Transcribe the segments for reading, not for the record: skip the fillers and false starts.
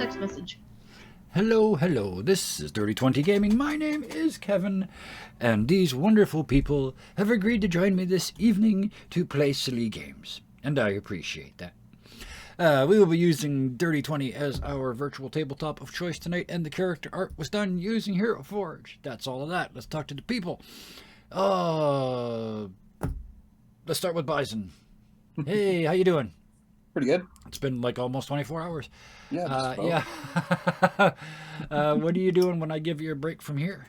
text message. Hello, hello. This is Dirty 20 Gaming. My name is Kevin, and these wonderful people have agreed to join me this evening to play silly games, and I appreciate that. We will be using Dirty 20 as our virtual tabletop of choice tonight, and the character art was done using Hero Forge. That's all of that. Let's talk to the people. Let's start with Bison. Hey, how you doing? Pretty good. It's been like almost 24 hours. Yeah. Yeah. What are you doing when I give you a break from here?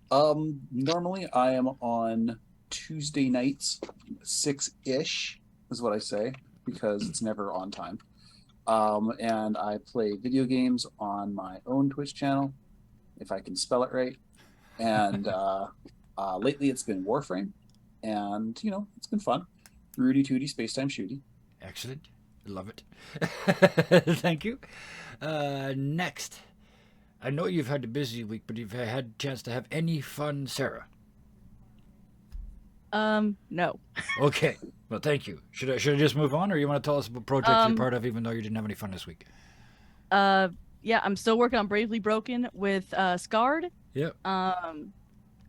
Normally I am on Tuesday nights, 6-ish is what I say, because it's never on time. And I play video games on my own Twitch channel, if I can spell it right. And lately it's been Warframe, and it's been fun. Rudy Tooty Spacetime Shooty. Excellent. Love it. Thank you. Next. I know you've had a busy week, but you've had a chance to have any fun, Sarah? No. Okay. Well, thank you. Should I just move on, or you want to tell us about projects you're part of, even though you didn't have any fun this week? Yeah, I'm still working on Bravely Broken with Scarred. Yep.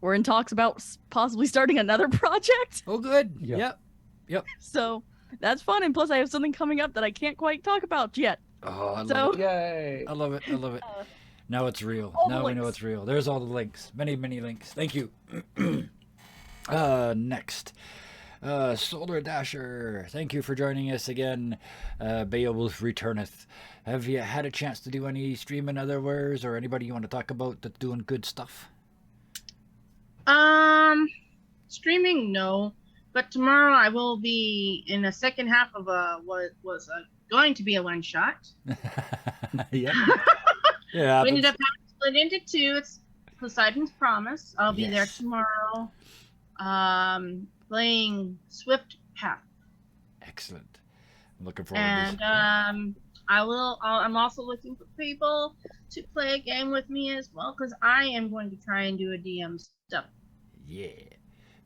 We're in talks about possibly starting another project. Oh, good. Yep. So that's fun, and plus I have something coming up that I can't quite talk about yet. Oh, I love it. Yay! I love it. Now it's real. All the Now we know links. it's real. There's all the links. Many, many links. Thank you. Next. Solar Dasher. Thank you for joining us again. Beowulf returneth. Have you had a chance to do any streaming otherwheres, or anybody you want to talk about that's doing good stuff? Streaming, no. But tomorrow I will be in the second half of what was going to be a one shot. Yeah. Yeah. We ended up having to split into two. It's Poseidon's Promise. I'll be there tomorrow. Playing Swift Path. Excellent. I'm looking forward to this. And I'm also looking for people to play a game with me as well, because I am going to try and do a DM stuff. Yeah.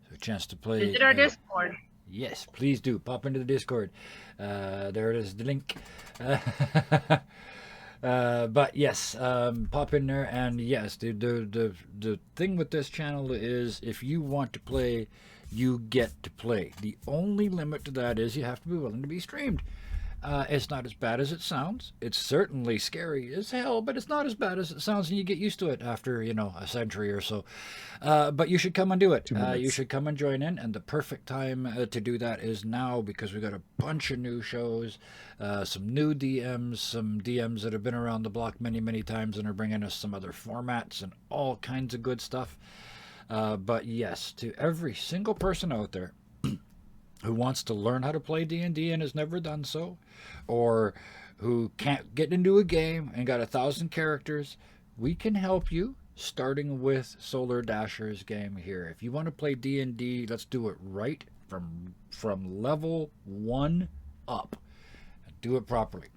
So a chance to play. Visit our Discord. Yes, please do. Pop into the Discord. There it is, the link. But yes, pop in there, and yes, the thing with this channel is if you want to play, you get to play. The only limit to that is you have to be willing to be streamed. It's not as bad as it sounds. It's certainly scary as hell, but it's not as bad as it sounds, and you get used to it after, a century or so. But you should come and do it. You should come and join in, and the perfect time to do that is now, because we got a bunch of new shows, some new DMs, some DMs that have been around the block many, many times and are bringing us some other formats and all kinds of good stuff. But yes, to every single person out there who wants to learn how to play D&D and has never done so, or who can't get into a game and got 1,000 characters, we can help you, starting with Solar Dasher's game here. If you want to play D&D, let's do it right from level 1 up. Do it properly.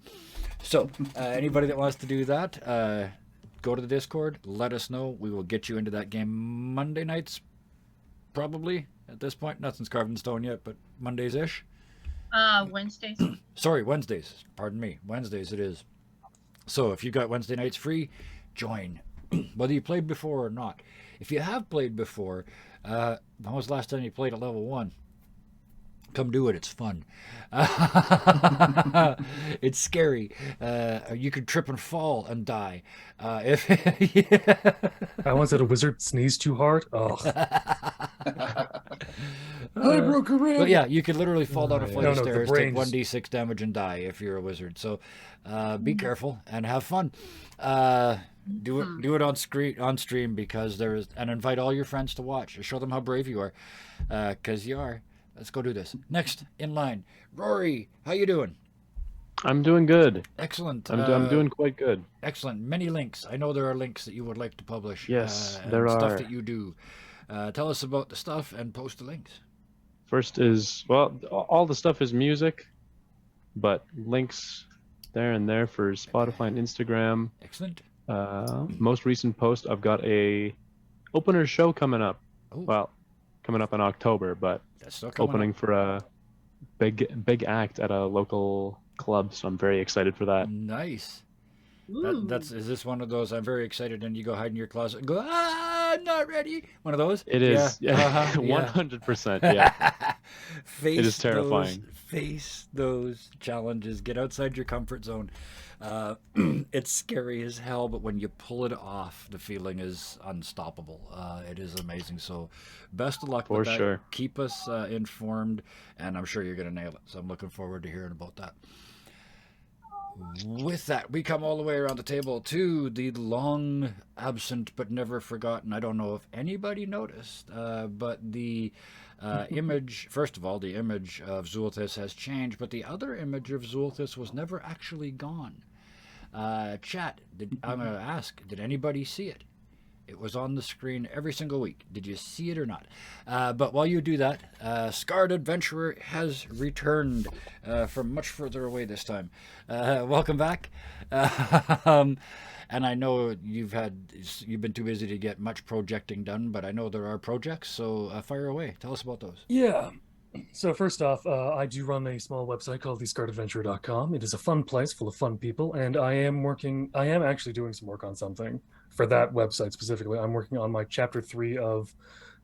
So, anybody that wants to do that, go to the Discord, let us know. We will get you into that game Monday nights, probably. At this point, nothing's carved in stone yet, but Mondays-ish. Wednesdays. Sorry, Wednesdays. Pardon me. Wednesdays it is. So if you got Wednesday nights free, join. Whether you played before or not. If you have played before, when was the last time you played at level 1? Come do it. It's fun. It's scary. You could trip and fall and die. I once had a wizard sneeze too hard. Oh. I broke a rib. But yeah, you could literally fall down a flight of stairs, take brain 1d6 damage, and die if you're a wizard. So be careful and have fun. Do it on stream, because there is, and invite all your friends to watch. Show them how brave you are, because you are. Let's go do this. Next in line, Rory. How you doing? I'm doing good. Excellent. I'm doing quite good. Excellent. Many links. I know there are links that you would like to publish. Yes, and there stuff are. that you do. Tell us about the stuff and post the links. First is, well, all the stuff is music, but links there and there for Spotify and Instagram. Excellent. Most recent post, I've got a opener show coming up. Ooh. Well, coming up in October, but That's still coming opening up. for a big act at a local club, so I'm very excited for that. Nice. Ooh. Is this one of those? I'm very excited, and you go hide in your closet and go, I'm not ready. One of those. It is. Yeah. Uh-huh, 100%. Yeah. Face It is terrifying. Face those challenges. Get outside your comfort zone. It's scary as hell, but when you pull it off, the feeling is unstoppable. It is amazing. So, best of luck For with that. sure. Keep us informed, and I'm sure you're going to nail it. So, I'm looking forward to hearing about that. With that, we come all the way around the table to the long absent but never forgotten. I don't know if anybody noticed, but the image, first of all, the image of Zulthis has changed, but the other image of Zulthis was never actually gone. Chat, I'm going to ask, did anybody see it? It was on the screen every single week. Did you see it or not? But while you do that, Scarred Adventurer has returned from much further away this time. Welcome back. And I know you've been too busy to get much projecting done, but I know there are projects, so fire away. Tell us about those. Yeah. So first off, I do run a small website called thescarredadventurer.com. It is a fun place full of fun people, and I am actually doing some work on something for that website specifically. I'm working on my chapter 3 of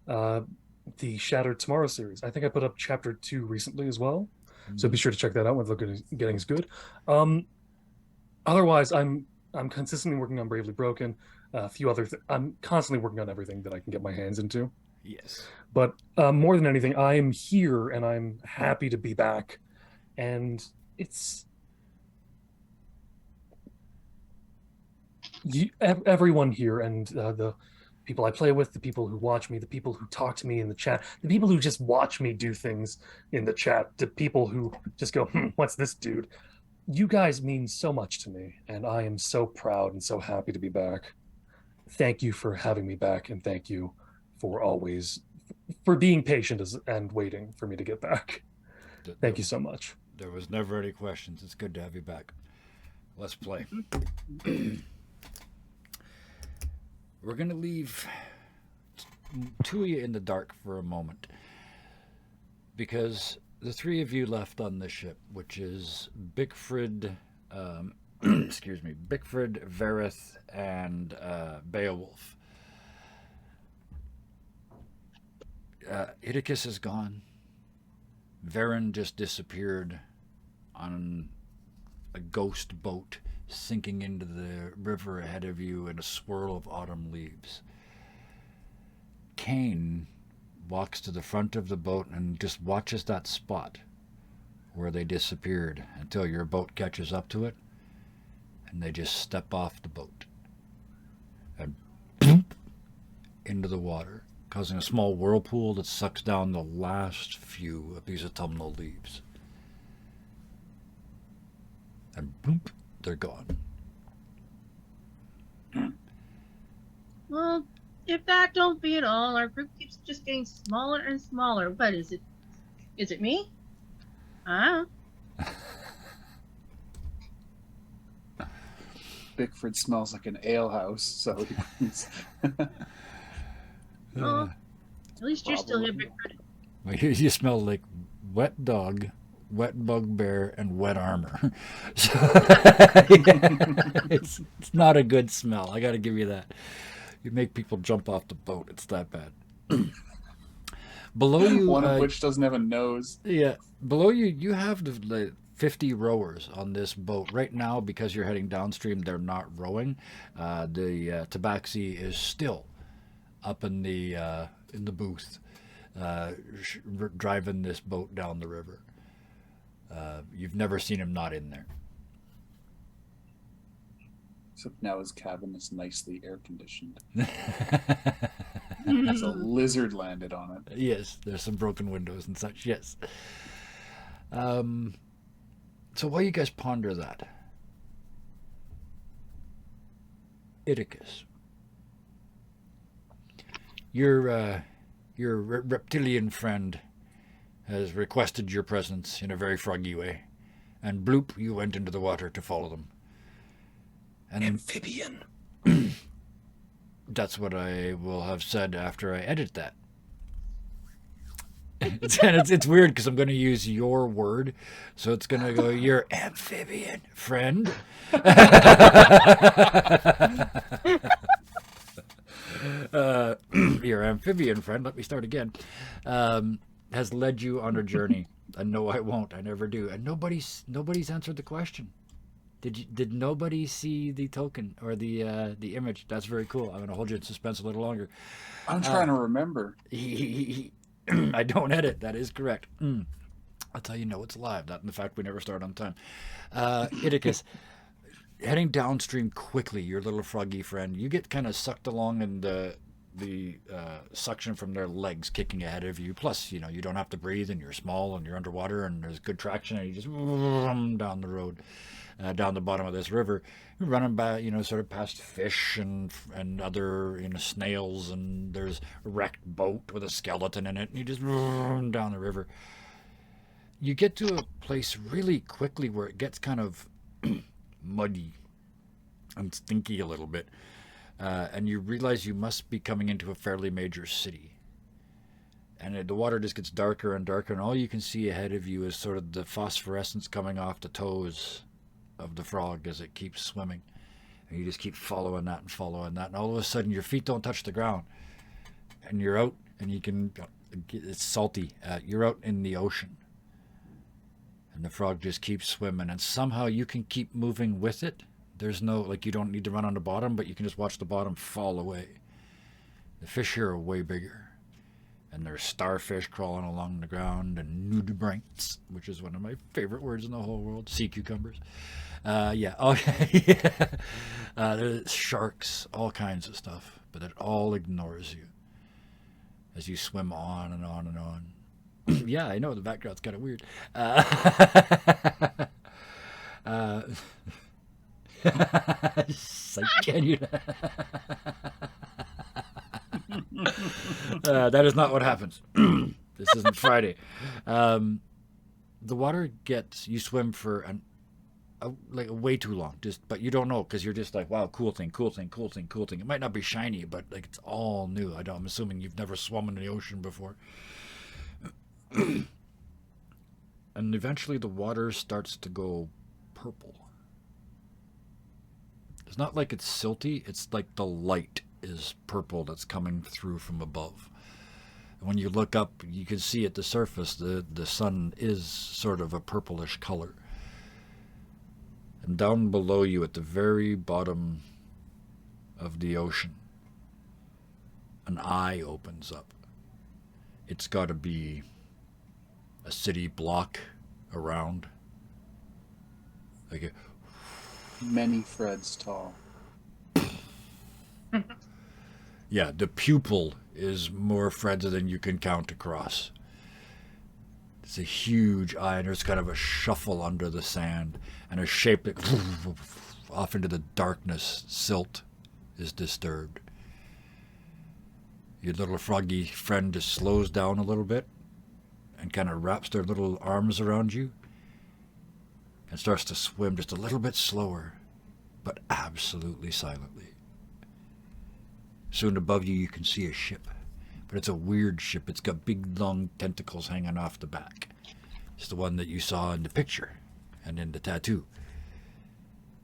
the Shattered Tomorrow series. I think I put up chapter 2 recently as well, so be sure to check that out when the getting is good. Otherwise, I'm consistently working on Bravely Broken, a few other. I'm constantly working on everything that I can get my hands into. Yes. But more than anything, I am here and I'm happy to be back. And it's everyone here, and the people I play with, the people who watch me, the people who talk to me in the chat, the people who just watch me do things in the chat, the people who just go, what's this dude? You guys mean so much to me, and I am so proud and so happy to be back. Thank you for having me back, and thank you for being patient and waiting for me to get back. Thank you so much. There was never any questions. It's good to have you back. Let's play. We're going to leave two of you in the dark for a moment, because the three of you left on this ship, which is Bickford, excuse me, Bickford, Vareth, and Beowulf. Idicus is gone. Varen just disappeared on a ghost boat sinking into the river ahead of you in a swirl of autumn leaves. Kane walks to the front of the boat and just watches that spot where they disappeared until your boat catches up to it, and they just step off the boat and boom, into the water, causing a small whirlpool that sucks down the last few of these autumnal leaves. And boom, they're gone. Well, if that don't be it all, our group keeps just getting smaller and smaller. But is it me? Bickford smells like an alehouse, so Oh, at least you're still here, Probably. Bickford. Well, you smell like wet dog, wet bugbear, and wet armor. So, it's not a good smell. I got to give you that. You make people jump off the boat. It's that bad. Below you, one of which doesn't have a nose. yeah, below you, you have the 50 rowers on this boat right now. Because you're heading downstream, they're not rowing. The Tabaxi is still up in the booth, driving this boat down the river. You've never seen him not in there. Except now his cabin is nicely air conditioned. Hmm. So a lizard landed on it. Yes, there's some broken windows and such. Yes. So while you guys ponder that, Idicus, your reptilian friend has requested your presence in a very froggy way, and bloop, you went into the water to follow them. And Amphibian. that's what I will have said after I edit that. it's weird because I'm going to use your word, so it's going to go your amphibian friend. Your amphibian friend. Let me start again. Has led you on a journey. And no, I won't. I never do. And nobody's answered the question. Did nobody see the token or the image? That's very cool. I'm going to hold you in suspense a little longer. I'm trying to remember. I don't edit. That is correct. That's how you know it's live. That and the fact we never start on time. Idicus, heading downstream quickly, your little froggy friend, you get kind of sucked along in the suction from their legs kicking ahead of you. Plus, you don't have to breathe, and you're small, and you're underwater, and there's good traction, and you just down the road. Down the bottom of this river, you're running by, sort of past fish and other, snails, and there's a wrecked boat with a skeleton in it, and you just run down the river. You get to a place really quickly where it gets kind of muddy and stinky a little bit, and you realize you must be coming into a fairly major city. And the water just gets darker and darker, and all you can see ahead of you is sort of the phosphorescence coming off the toes of the frog as it keeps swimming, and you just keep following that, and all of a sudden your feet don't touch the ground, and you're out, and it's salty, you're out in the ocean, and the frog just keeps swimming, and somehow you can keep moving with it. There's no, you don't need to run on the bottom, but you can just watch the bottom fall away. The fish here are way bigger, and there's starfish crawling along the ground, and nudibranchs, which is one of my favorite words in the whole world. Sea cucumbers. There's sharks, all kinds of stuff, but it all ignores you as you swim on and on and on. Yeah, I know the background's kind of weird. Can you? That is not what happens. This isn't Friday. The water you swim for way too long, but you don't know because you're just like, wow, cool thing. It might not be shiny, but it's all new. I'm assuming you've never swum in the ocean before. And eventually the water starts to go purple. It's not like it's silty, it's like the light is purple that's coming through from above. And when you look up, you can see at the surface the sun is sort of a purplish color. And down below you at the very bottom of the ocean, an eye opens up. It's got to be a city block around. Many Freds tall. Yeah, the pupil is more Freds than you can count across. It's a huge eye, and there's kind of a shuffle under the sand, and a shape that off into the darkness. Silt is disturbed. Your little froggy friend just slows down a little bit and kind of wraps their little arms around you and starts to swim just a little bit slower, but absolutely silently. Soon above you, you can see a ship, but it's a weird ship. It's got big, long tentacles hanging off the back. It's the one that you saw in the picture and in the tattoo.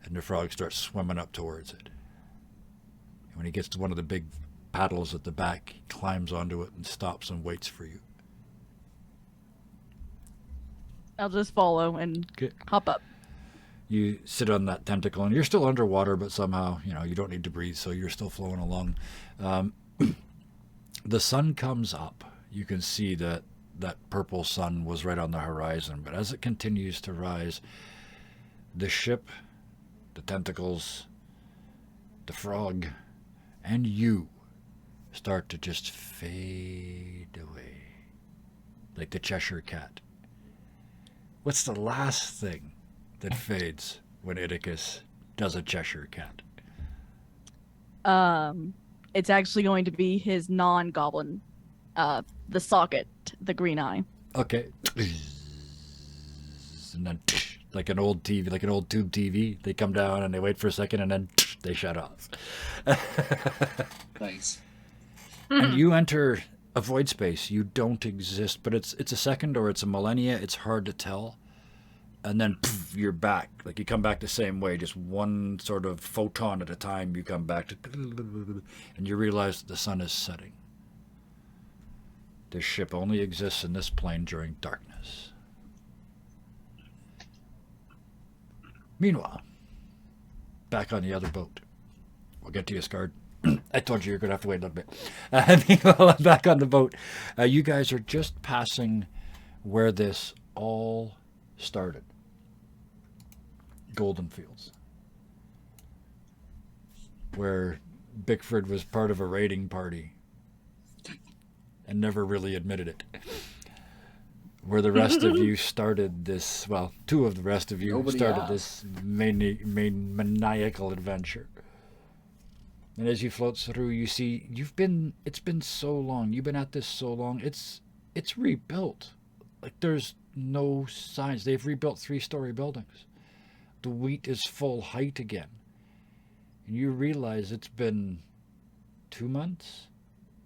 And the frog starts swimming up towards it. And when he gets to one of the big paddles at the back, he climbs onto it and stops and waits for you. I'll just follow and hop up. You sit on that tentacle, and you're still underwater, but somehow, you don't need to breathe, so you're still flowing along. The sun comes up. You can see that purple sun was right on the horizon, but as it continues to rise, the ship, the tentacles, the frog, and you start to just fade away, like the Cheshire Cat. What's the last thing that fades when Idicus does a Cheshire Cat? It's actually going to be his non-goblin, the socket, the green eye. Okay. And then, like an old TV, like an old tube TV, they come down and they wait for a second and then they shut off. Nice. And you enter a void space. You don't exist, but it's a second or it's a millennia. It's hard to tell. And then poof, you're back. Like you come back the same way, just one sort of photon at a time. You come back to, and you realize that the sun is setting. This ship only exists in this plane during darkness. Meanwhile, back on the other boat. We'll get to you, Scard. I told you you're going to have to wait a little bit. Meanwhile, back on the boat. You guys are just passing where this all started. Golden Fields. Where Bickford was part of a raiding party and never really admitted it. Where the rest of you started this, well, two of the rest of you Nobody started asked. this maniacal adventure. And as you float through, you see it's been so long. You've been at this so long. It's rebuilt. Like there's no signs. They've rebuilt 3-story buildings. The wheat is full height again. And you realize it's been 2 months,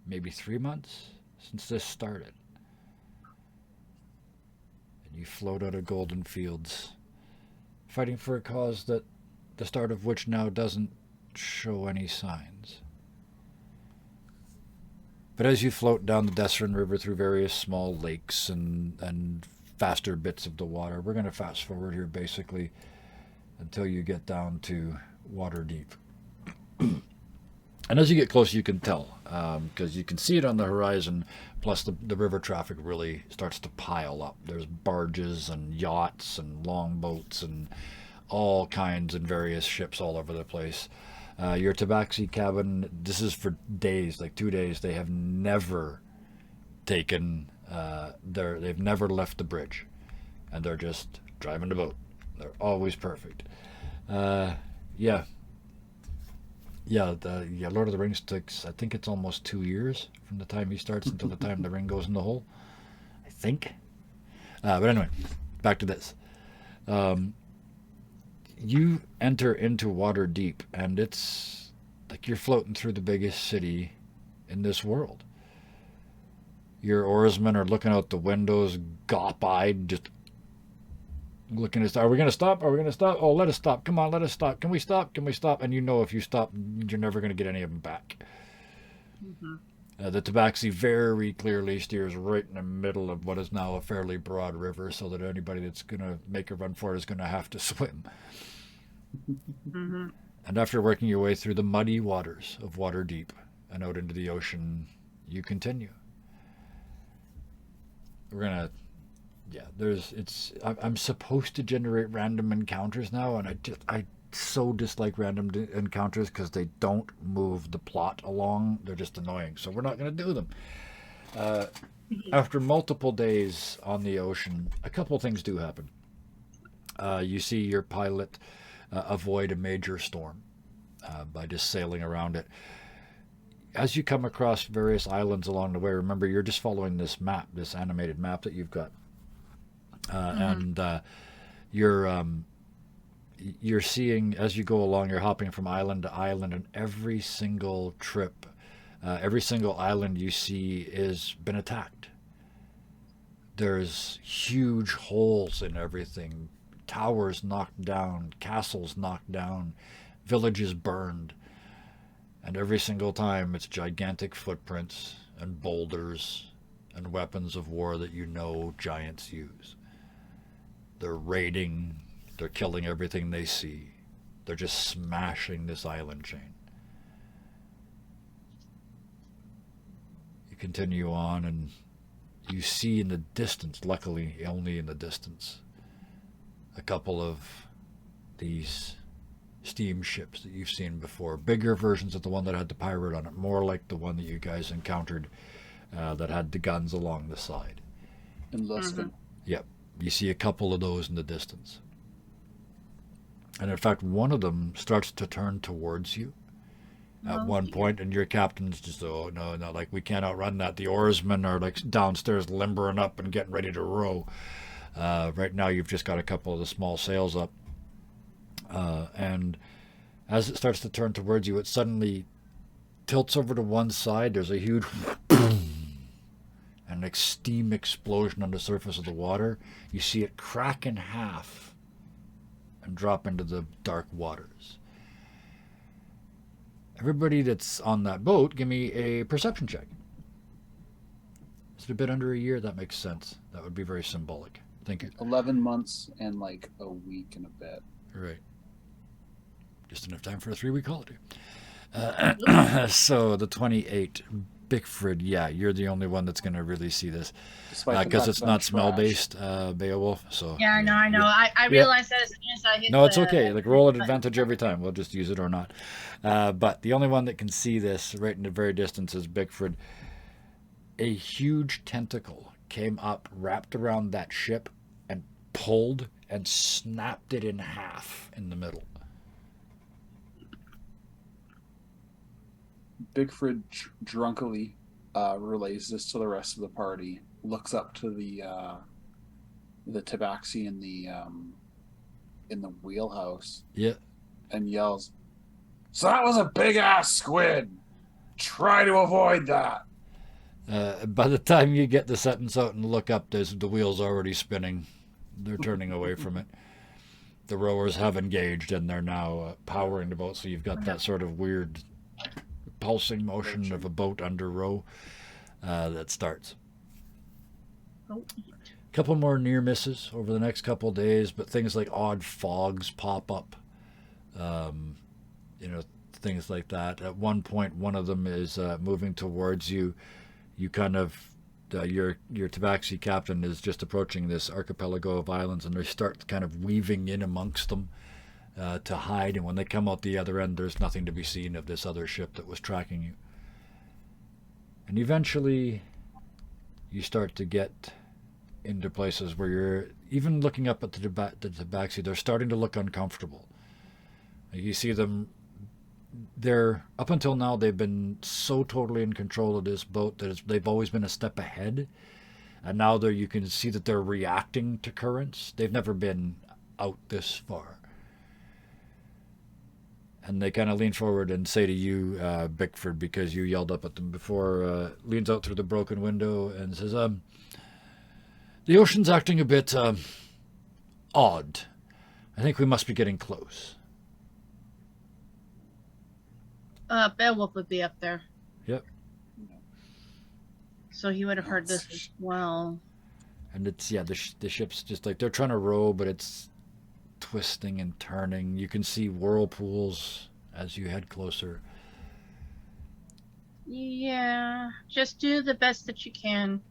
maybe 3 months since this started. And you float out of Golden Fields, fighting for a cause that the start of which now doesn't show any signs. But as you float down the Desrin River through various small lakes and faster bits of the water, we're going to fast forward here basically until you get down to Waterdeep. And as you get close, you can tell, because you can see it on the horizon, plus the river traffic really starts to pile up. There's barges and yachts and longboats and all kinds and various ships all over the place. Your Tabaxi cabin, this is for days, like 2 days. They have never taken, they've never left the bridge. And they're just driving the boat. They're always perfect. Yeah, Lord of the Rings takes, I think it's almost 2 years from the time he starts until the time the ring goes in the hole. I think. But anyway, back to this. You enter into Waterdeep, and it's like you're floating through the biggest city in this world. Your oarsmen are looking out the windows, gawp-eyed, just looking at, are we going to stop? Are we going to stop? Oh, let us stop. Come on, let us stop. Can we stop? Can we stop? And you know if you stop, you're never going to get any of them back. Mm-hmm. The Tabaxi very clearly steers right in the middle of what is now a fairly broad river, so that anybody that's going to make a run for it is going to have to swim. Mm-hmm. And after working your way through the muddy waters of Waterdeep and out into the ocean, you continue. We're gonna, I'm supposed to generate random encounters now, and I so dislike random encounters because they don't move the plot along. They're just annoying, so we're not gonna do them. After multiple days on the ocean, a couple things do happen. You see your pilot avoid a major storm by just sailing around it. As you come across various islands along the way, remember you're just following this map, this animated map that you've got, and you're seeing as you go along, you're hopping from island to island, and every single trip, every single island you see is been attacked. There's huge holes in everything. Towers knocked down, castles knocked down, villages burned. And every single time it's gigantic footprints and boulders and weapons of war that you know giants use. They're raiding, they're killing everything they see. They're just smashing this island chain. You continue on and you see in the distance, luckily only in the distance, a couple of these steamships that you've seen before. Bigger versions of the one that had the pirate on it, more like the one that you guys encountered that had the guns along the side. In Luskan. Yep. You see a couple of those in the distance. And in fact, one of them starts to turn towards you at one point, and your captain's just, oh, no, like, we can't outrun that. The oarsmen are, like, downstairs limbering up and getting ready to row. Right now, you've just got a couple of the small sails up. And as it starts to turn towards you, it suddenly tilts over to one side. There's a huge boom, an steam explosion on the surface of the water. You see it crack in half and drop into the dark waters. Everybody that's on that boat, give me a perception check. Is it a bit under a year? That makes sense. That would be very symbolic. Thank you. 11 months and like a week and a bit. Right. Just enough time for a 3-week holiday. So the 28, Bickford, yeah, you're the only one that's going to really see this. Despite the Because fact it's that I'm not trash. smell-based, Beowulf. So Yeah, I know. I realized that as soon as I hit No, it's the- okay. Like, roll at advantage every time. We'll just use it or not. But the only one that can see this right in the very distance is Bickford. A huge tentacle came up, wrapped around that ship, and pulled and snapped it in half in the middle. Bickford drunkily relays this to the rest of the party, looks up to the tabaxi in the wheelhouse Yeah. and yells, "So that was a big ass squid! Try to avoid that!" By the time you get the sentence out and look up, the wheel's already spinning. They're turning away from it. The rowers have engaged and they're now powering the boat, so you've got that sort of weird pulsing motion of a boat under row that starts. Oh, Couple more near misses over the next couple of days, but things like odd fogs pop up. Things like that. At one point, one of them is moving towards you. You kind of, your tabaxi captain is just approaching this archipelago of islands, and they start kind of weaving in amongst them to hide. And when they come out the other end, there's nothing to be seen of this other ship that was tracking you. And eventually, you start to get into places where you're even looking up at the tabaxi. They're starting to look uncomfortable. You see them. They're up until now they've been so totally in control of this boat that they've always been a step ahead, and now you can see that they're reacting to currents. They've never been out this far, and they kind of lean forward and say to you, Bickford, because you yelled up at them before, leans out through the broken window and says, "The ocean's acting a bit odd. I think we must be getting close." Beowulf would be up there, Yep. so he would have heard this as well. And it's, the ship's just like, they're trying to row, but it's twisting and turning. You can see whirlpools as you head closer. Yeah, just do the best that you can.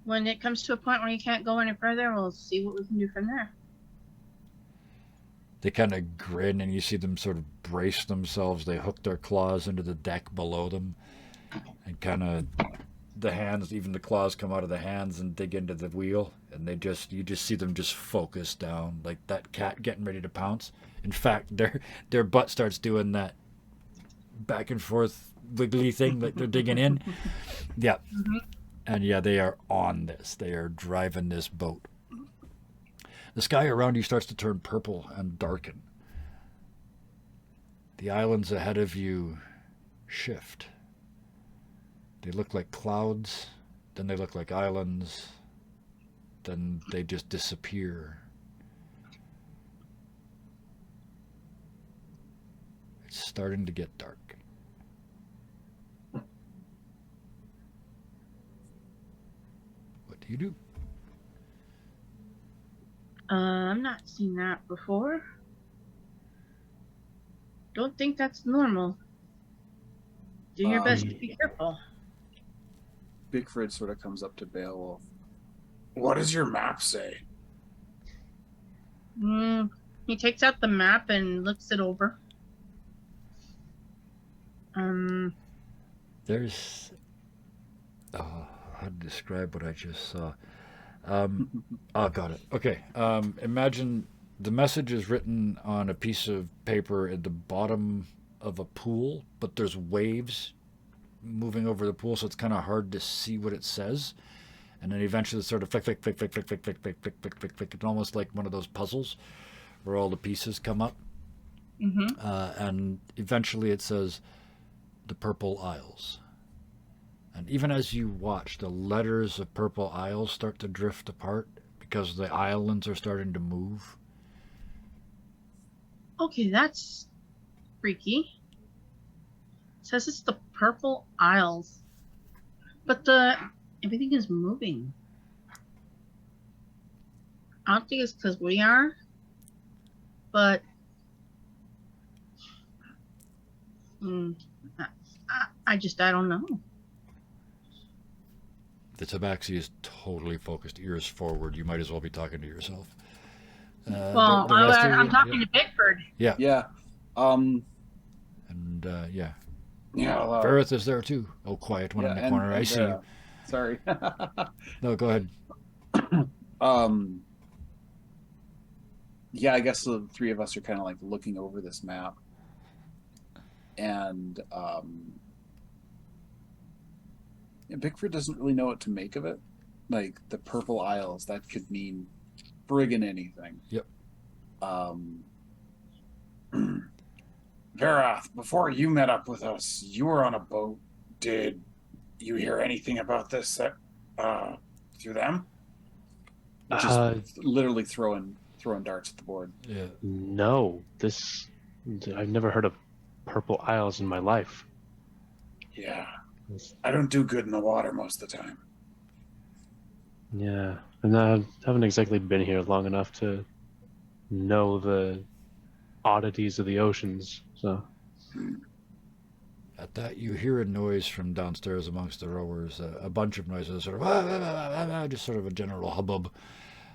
When it comes to a point where you can't go any further, we'll see what we can do from there. They kind of grin, and you see them sort of brace themselves. They hook their claws into the deck below them, and kind of the hands, even the claws come out of the hands and dig into the wheel, and you just see them just focus down like that cat getting ready to pounce. In fact, their butt starts doing that back and forth wiggly thing, like they're digging in. Yeah. Mm-hmm. And yeah, they are on this. They are driving this boat. The sky around you starts to turn purple and darken. The islands ahead of you shift. They look like clouds, then they look like islands, then they just disappear. It's starting to get dark. What do you do? I've not seen that before. Don't think that's normal. Do your best to be careful. Bickford sort of comes up to Beowulf. "What does your map say?" He takes out the map and looks it over. There's... Oh, how to describe what I just saw. Got it. Okay. Imagine the message is written on a piece of paper at the bottom of a pool, but there's waves moving over the pool, so it's kind of hard to see what it says. And then eventually it's sort of flick, flick, flick, flick, flick, flick, flick, flick, flick, flick, flick, flick. It's almost like one of those puzzles where all the pieces come up. And eventually it says the Purple Isles. And even as you watch, the letters of Purple Isles start to drift apart because the islands are starting to move. Okay, that's freaky. It says it's the Purple Isles, but everything is moving. I don't think it's because we are, but I don't know. The tabaxi is totally focused, ears forward. You might as well be talking to yourself. Well, the rest of I'm you- talking to Bickford. Yeah. Yeah. And yeah. Yeah. Verith is there too. Oh, quiet one in the corner. I see you. Sorry. No, go ahead. Yeah, I guess the three of us are kind of like looking over this map, and Bickford doesn't really know what to make of it. Like the Purple Isles, that could mean friggin' anything. Yep. Verath, before you met up with us, you were on a boat. Did you hear anything about this through them? Just literally throwing darts at the board. Yeah. No, I've never heard of Purple Isles in my life. Yeah. I don't do good in the water most of the time. Yeah, and I haven't exactly been here long enough to know the oddities of the oceans. So At that, you hear a noise from downstairs amongst the rowers. A bunch of noises, sort of just sort of a general hubbub.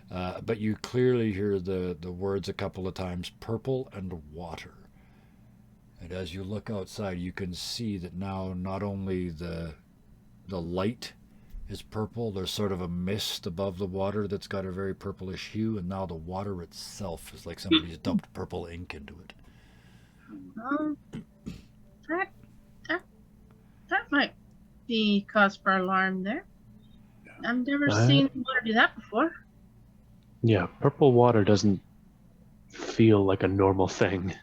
But you clearly hear the words a couple of times, purple and water. And as you look outside, you can see that now not only the light is purple, there's sort of a mist above the water that's got a very purplish hue, and now the water itself is like somebody's dumped purple ink into it. That might be cause for alarm there. I've never seen water do that before. yeah, purple water doesn't feel like a normal thing.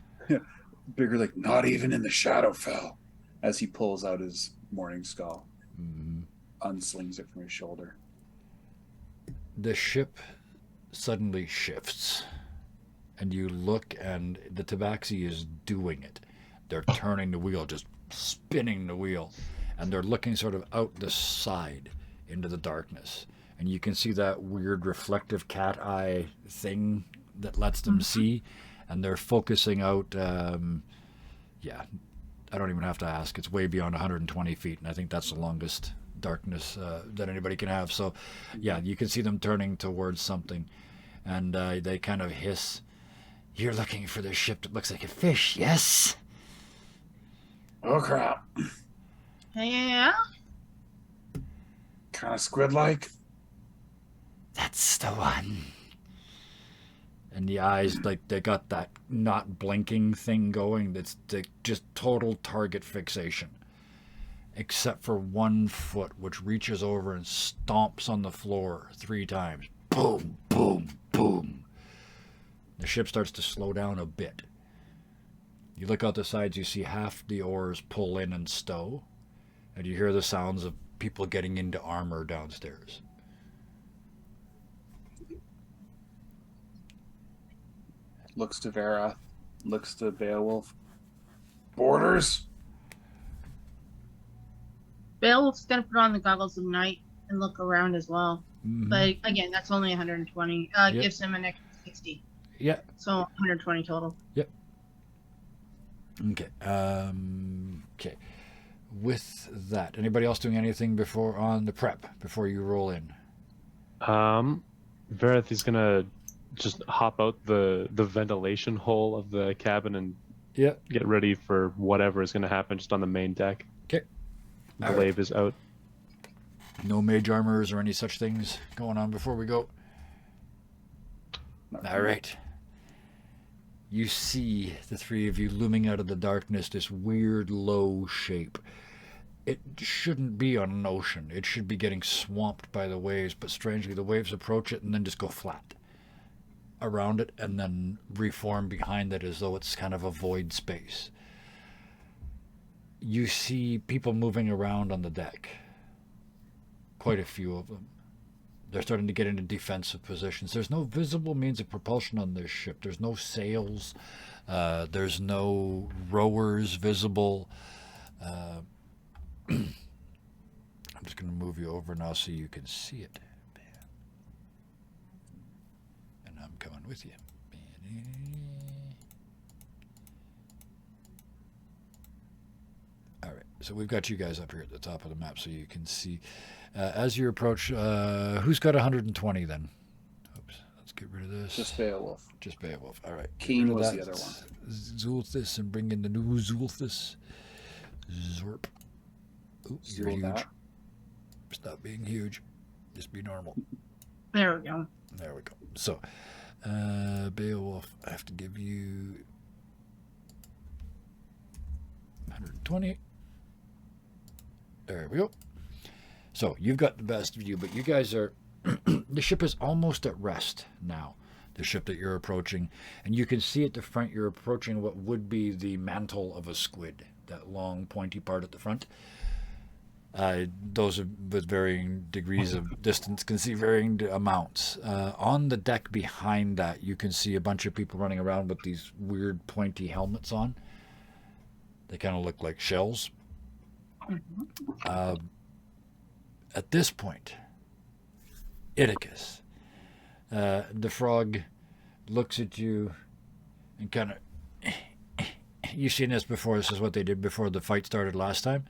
Bigger, like Not even in the Shadowfell. as he pulls out his morning skull, Mhm. unslings it from his shoulder. The ship suddenly shifts, and you look, and the tabaxi is doing it. They're turning the wheel, just spinning the wheel, and they're looking sort of out the side into the darkness. And you can see that weird reflective cat eye thing that lets them see, and they're focusing out. Yeah, I don't even have to ask. It's way beyond 120 feet, and I think that's the longest darkness that anybody can have. So, yeah, you can see them turning towards something, and they kind of hiss. You're looking for the ship that looks like a fish, yes? Oh crap. Yeah. Kind of squid-like. That's the one. And the eyes, like, they got that not blinking thing going. That's just total target fixation. Except for one foot, which reaches over and stomps on the floor 3 times. Boom, boom, boom. The ship starts to slow down a bit. You look out the sides, you see half the oars pull in and stow. And you hear the sounds of people getting into armor downstairs. Looks to Vera, looks to Beowulf. Borders? Beowulf's gonna put on the goggles of night and look around as well. Mhm. But again, that's only 120. Yep. Gives him an extra 60. Yeah. So 120 total. Okay. Okay. With that, anybody else doing anything before on the prep before you roll in? Verith is gonna just hop out the ventilation hole of the cabin and Yeah. get ready for whatever is gonna happen just on the main deck. Okay. The All right. lave is out. No mage armors or any such things going on before we go. Not All right. You see the 3 of you looming out of the darkness, this weird low shape. It shouldn't be on an ocean. It should be getting swamped by the waves, but strangely the waves approach it and then just go flat around it and then reform behind it as though it's kind of a void space. You see people moving around on the deck. quite a few of them. They're starting to get into defensive positions. There's no visible means of propulsion on this ship. There's no sails. There's no rowers visible. I'm just going to move you over now so you can see it. And I'm coming with you. All right, so we've got you guys up here at the top of the map so you can see. As you approach, who's got 120 then? Oops, let's get rid of this. Just Beowulf. Just Beowulf. All right. Keen Get rid was of the that. other one. Zulthus, and bring in the new Zulthus. Zorp. Ooh, you're Roll huge. that. Stop being huge. Just be normal. There we go. There we go. So, Beowulf, I have to give you 120. There we go. So, you've got the best view, but you guys are... the ship is almost at rest now, the ship that you're approaching. And you can see at the front you're approaching what would be the mantle of a squid, that long, pointy part at the front. Those with varying degrees of distance can see varying amounts. On the deck behind that, you can see a bunch of people running around with these weird pointy helmets on. They kind of look like shells. At this point, Iticus, the frog looks at you and kind of... You've seen this before. This is what they did before the fight started last time.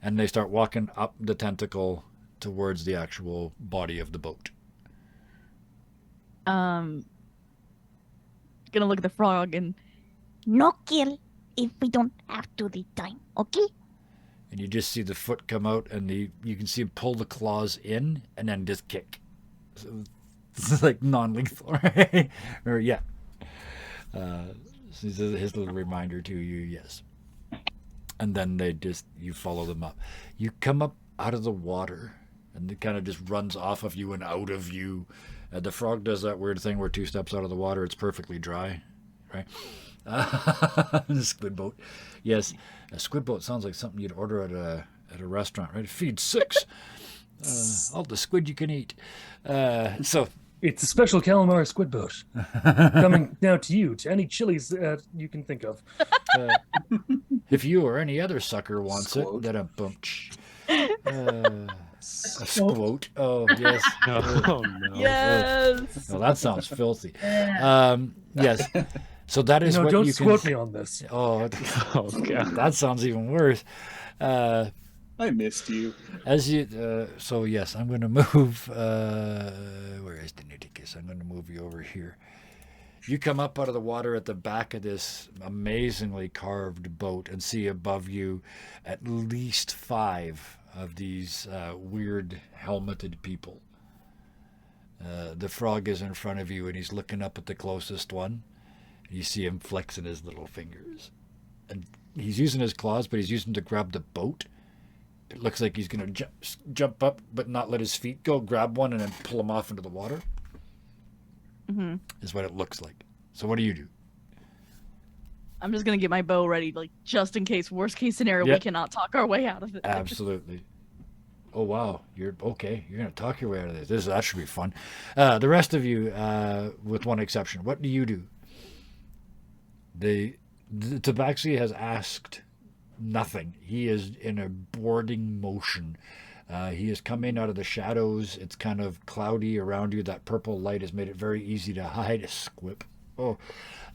And they start walking up the tentacle towards the actual body of the boat. Gonna look at the frog and No kill if we don't have to this time, okay? And you just see the foot come out, and you can see him pull the claws in and then just kick. So it's like non-lethal, right? Or yeah. So his little reminder to you, yes. And then you follow them up. You come up out of the water, and it kind of just runs off of you and out of you. The frog does that weird thing where 2 steps out of the water, it's perfectly dry, right? The squid boat. Yes, a squid boat sounds like something you'd order at a restaurant, right? It feeds 6. All the squid you can eat. So It's a special calamari squid boat coming now to you, to any chilies you can think of. if you or any other sucker wants Squote. it, then a bunch. A squote. Oh, yes. Oh no. yes. Well, that sounds filthy. Yes. So that is No, what don't you can... quote me on this. Oh, Oh god. that sounds even worse. I missed you. As you, so yes, I'm going to move. Where is the Nidicus? I'm going to move you over here. You come up out of the water at the back of this amazingly carved boat and see above you at least 5 of these weird helmeted people. The frog is in front of you, and he's looking up at the closest one. You see him flexing his little fingers, and he's using his claws, but he's using them to grab the boat. It looks like he's going to jump up, but not let his feet go, grab one, and then pull him off into the water. Mm-hmm. Is what it looks like. So what do you do? I'm just gonna get my bow ready, like just in case. Worst case scenario, we Yep. cannot talk our way out of it. Absolutely. Oh, wow. You're okay. You're going to talk your way out of this. That should be fun. The rest of you, with one exception, what do you do? The Tabaxi has asked nothing. He is in a boarding motion. He has come in out of the shadows. It's kind of cloudy around you. That purple light has made it very easy to hide. Squip. Oh,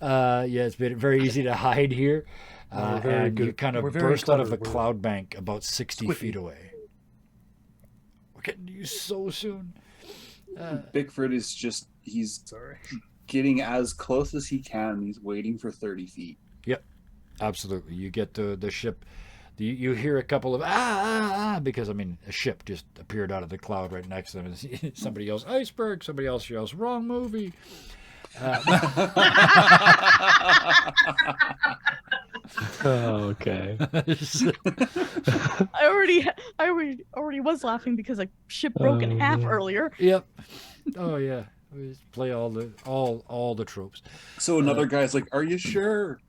yeah, it's made it very easy to hide here. We're very And you good. kind of We're very burst out of a clever. cloud bank about 60 Squippy. feet away. We're getting to you so soon. Bickford is just, he's Sorry. getting as close as he can. He's waiting for 30 feet. Absolutely. You get the ship. You hear a couple of because, I mean, a ship just appeared out of the cloud right next to them. And somebody yells, iceberg. Somebody else yells, wrong movie. Oh, okay. I already was laughing because a ship broke in Oh, half man. earlier. Yep. Oh, yeah. We just play all the tropes. So another guy's like, "Are you sure?"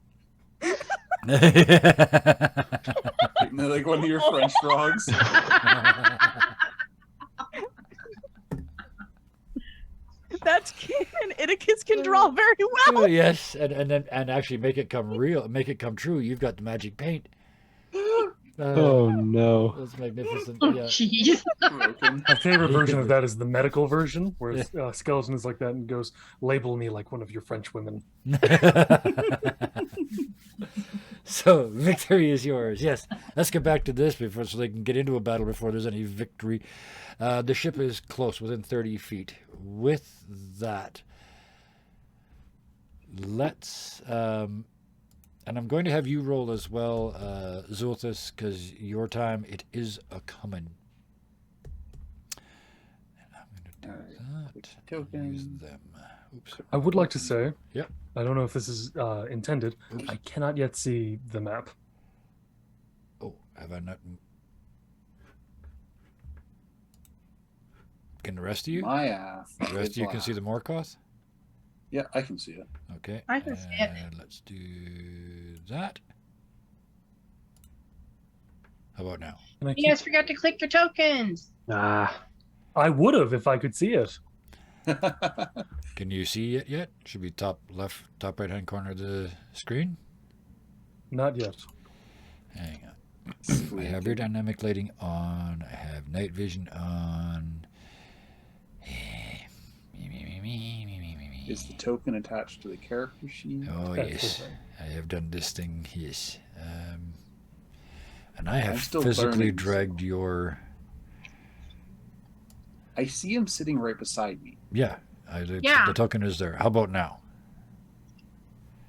Yeah. Like one of your French frogs. Iticus can draw very well. Oh, yes, and actually make it come real, make it come true. You've got the magic paint. Oh no. That's magnificent. Oh, Yeah. jeez. Broken. My favorite version of that is the medical version, where Skeleton is like that and goes, "Label me like one of your French women." So victory is yours. Yes. Let's get back to this before, so they can get into a battle before there's any victory. The ship is close, within 30 feet. With that, let's. And I'm going to have you roll as well, Zulthus, because your time, it is a coming. And I'm going to do that. Token. Use them. Oops. I would like to say, Yep. I don't know if this is intended. Oops. I cannot yet see the map. Oh, have I not? Can the rest of you? My ass. The rest of you can see the Morkoth? Yeah, I can see it. Okay. I can see it. And let's do that. How about now? And I, You guys forgot to click your tokens. Ah. I would have if I could see it. Can you see it yet? Should be top left, top right hand corner of the screen. Not yet. Hang on. I have your dynamic lighting on. I have night vision on. Is the token attached to the character sheet? Oh That's the yes, thing. I have done this thing. Yes, and I I'm have still physically learning. dragged your. I see him sitting right beside me. Yeah, Yeah. the token is there. How about now?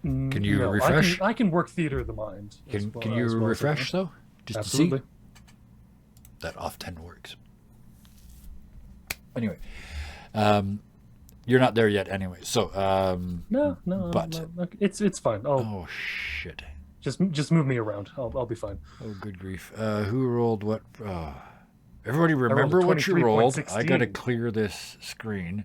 Mm, Can you no, refresh? I can work theater of the mind. Can as can well- you as well as I refresh can. though? Just Absolutely. to see that often works. Anyway, you're not there yet. Anyway, so No, no, But- no, it's fine. oh shit. Just move me around. I'll be fine. Oh, good grief. Who rolled what? Everybody remember a what you rolled. I got to 23.16. clear this screen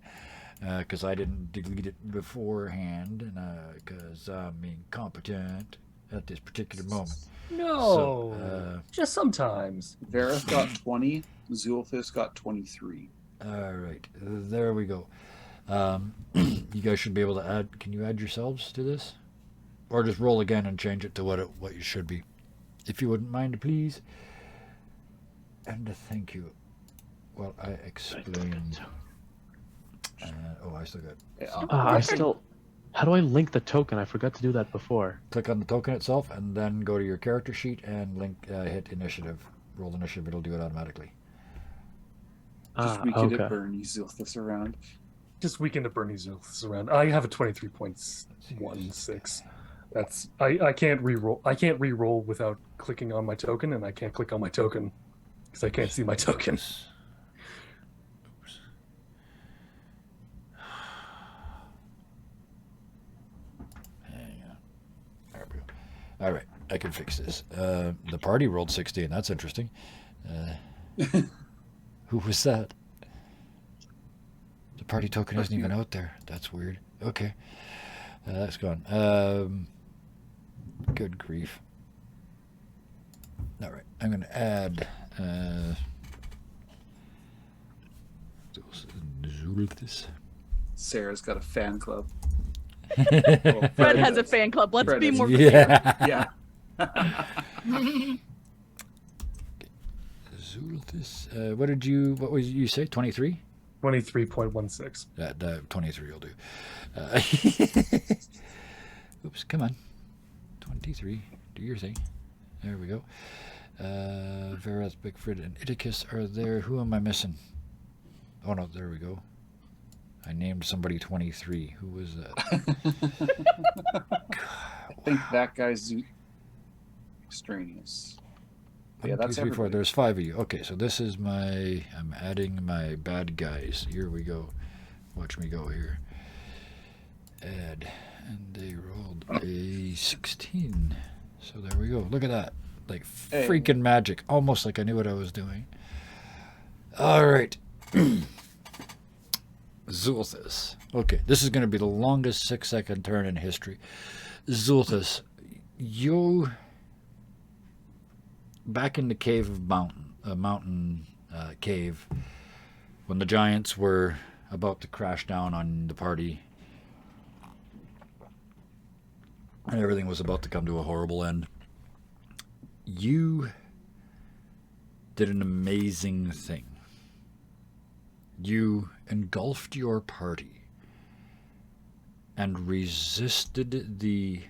because I didn't delete it beforehand because I'm incompetent at this particular moment. No, So, just sometimes. Vareth got 20. Zulthus got 23. all right. There we go. You guys should be able to add. Can you add yourselves to this? Or just roll again and change it to what you should be. If you wouldn't mind, please. And thank you. Well, I explained. Oh, I still got. Yeah. I still. How do I link the token? I forgot to do that before. Click on the token itself, and then go to your character sheet and link. Hit initiative. Roll initiative. It'll do it automatically. Just weekend Okay. at Bernie Zulthus around. Just weekend at Bernie's around. I have a 23.16. That's I can't re-roll. I can't re-roll without clicking on my token, and I can't click on my token because I can't see my token. Oops. Hang on. There we go. All right, I can fix this. The party rolled 16. That's interesting. Who was that? The party token isn't even out there. That's weird. Okay. That's gone. Good grief. All right. I'm going to add Zulthus. Sarah's got a fan club. Fred has a fan club. Let's Fred be has- more Yeah. Yeah. Zulthus. What was you say? 23? 23.16. That 23 will do. Oops, come on. 23. Do your thing. There we go. Vareth, Bigford, and Iticus are there. Who am I missing? Oh no, there we go. I named somebody 23. Who was that? I think that guy's extraneous. Yeah, 1, that's 2, 3, 4. everybody. There's 5 of you. Okay, so this is my. I'm adding my bad guys. Here we go. Watch me go here. Add, and they rolled a 16. So there we go. Look at that. Like Hey. freaking magic. Almost like I knew what I was doing. All right. Zulthus. Okay, this is going to be the longest 6-second turn in history. Zulthus, you back in the cave of mountain cave, when the giants were about to crash down on the party, and everything was about to come to a horrible end, you did an amazing thing. You engulfed your party and resisted the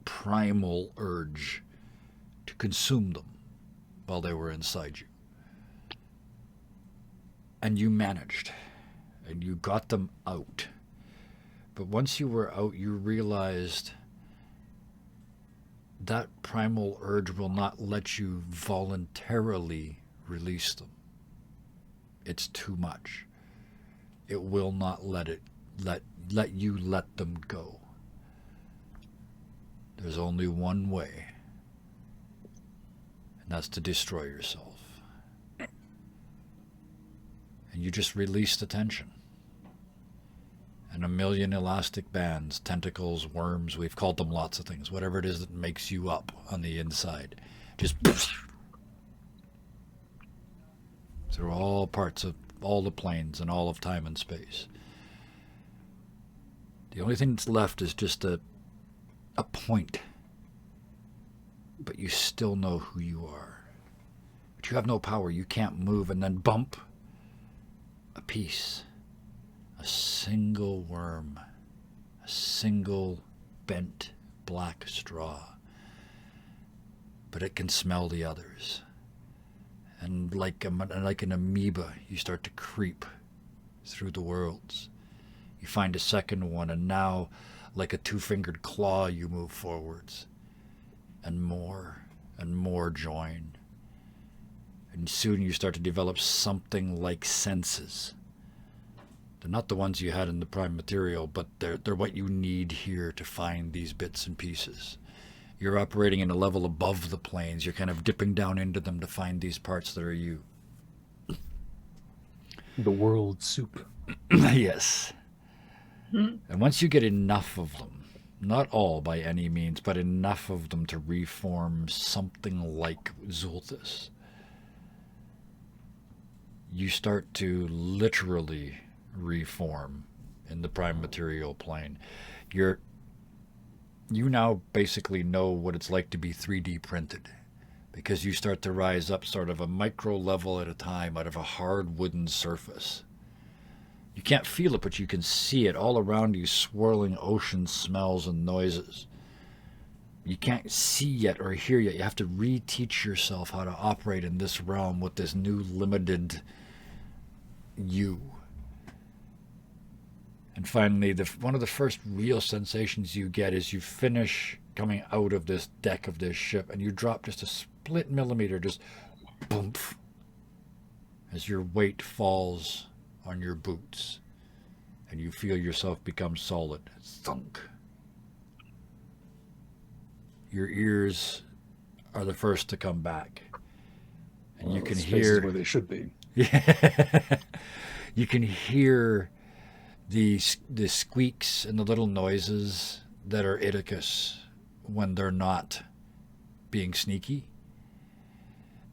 primal urge to consume them while they were inside you. And you managed, and you got them out. But once you were out, you realized that primal urge will not let you voluntarily release them. It's too much. It will not let you let them go. There's only one way, and that's to destroy yourself. And you just release the tension. And a million elastic bands, tentacles, worms, we've called them lots of things, whatever it is that makes you up on the inside, just through all parts of all the planes and all of time and space. The only thing that's left is just a point. But you still know who you are. But you have no power. You can't move, and then bump. A piece. A single worm. A single bent black straw. But it can smell the others. And like an amoeba, you start to creep through the worlds. You find a second one, and now, like a two-fingered claw, you move forwards. And more join. And soon you start to develop something like senses. They're not the ones you had in the prime material, but they're what you need here to find these bits and pieces. You're operating in a level above the planes. You're kind of dipping down into them to find these parts that are you. The world soup. Yes. And once you get enough of them, not all by any means, but enough of them to reform something like Zulthus, you start to literally reform in the prime material plane. You now basically know what it's like to be 3D printed, because you start to rise up sort of a micro level at a time out of a hard wooden surface. You can't feel it, but you can see it all around you, swirling ocean smells and noises. You can't see yet or hear yet. You have to reteach yourself how to operate in this realm with this new limited you. And finally, one of the first real sensations you get is you finish coming out of this deck of this ship, and you drop just a split millimeter, just boomf, as your weight falls on your boots, and you feel yourself become solid. Thunk. Your ears are the first to come back, and you can hear where they should be. You can hear the squeaks and the little noises that are Iticus when they're not being sneaky.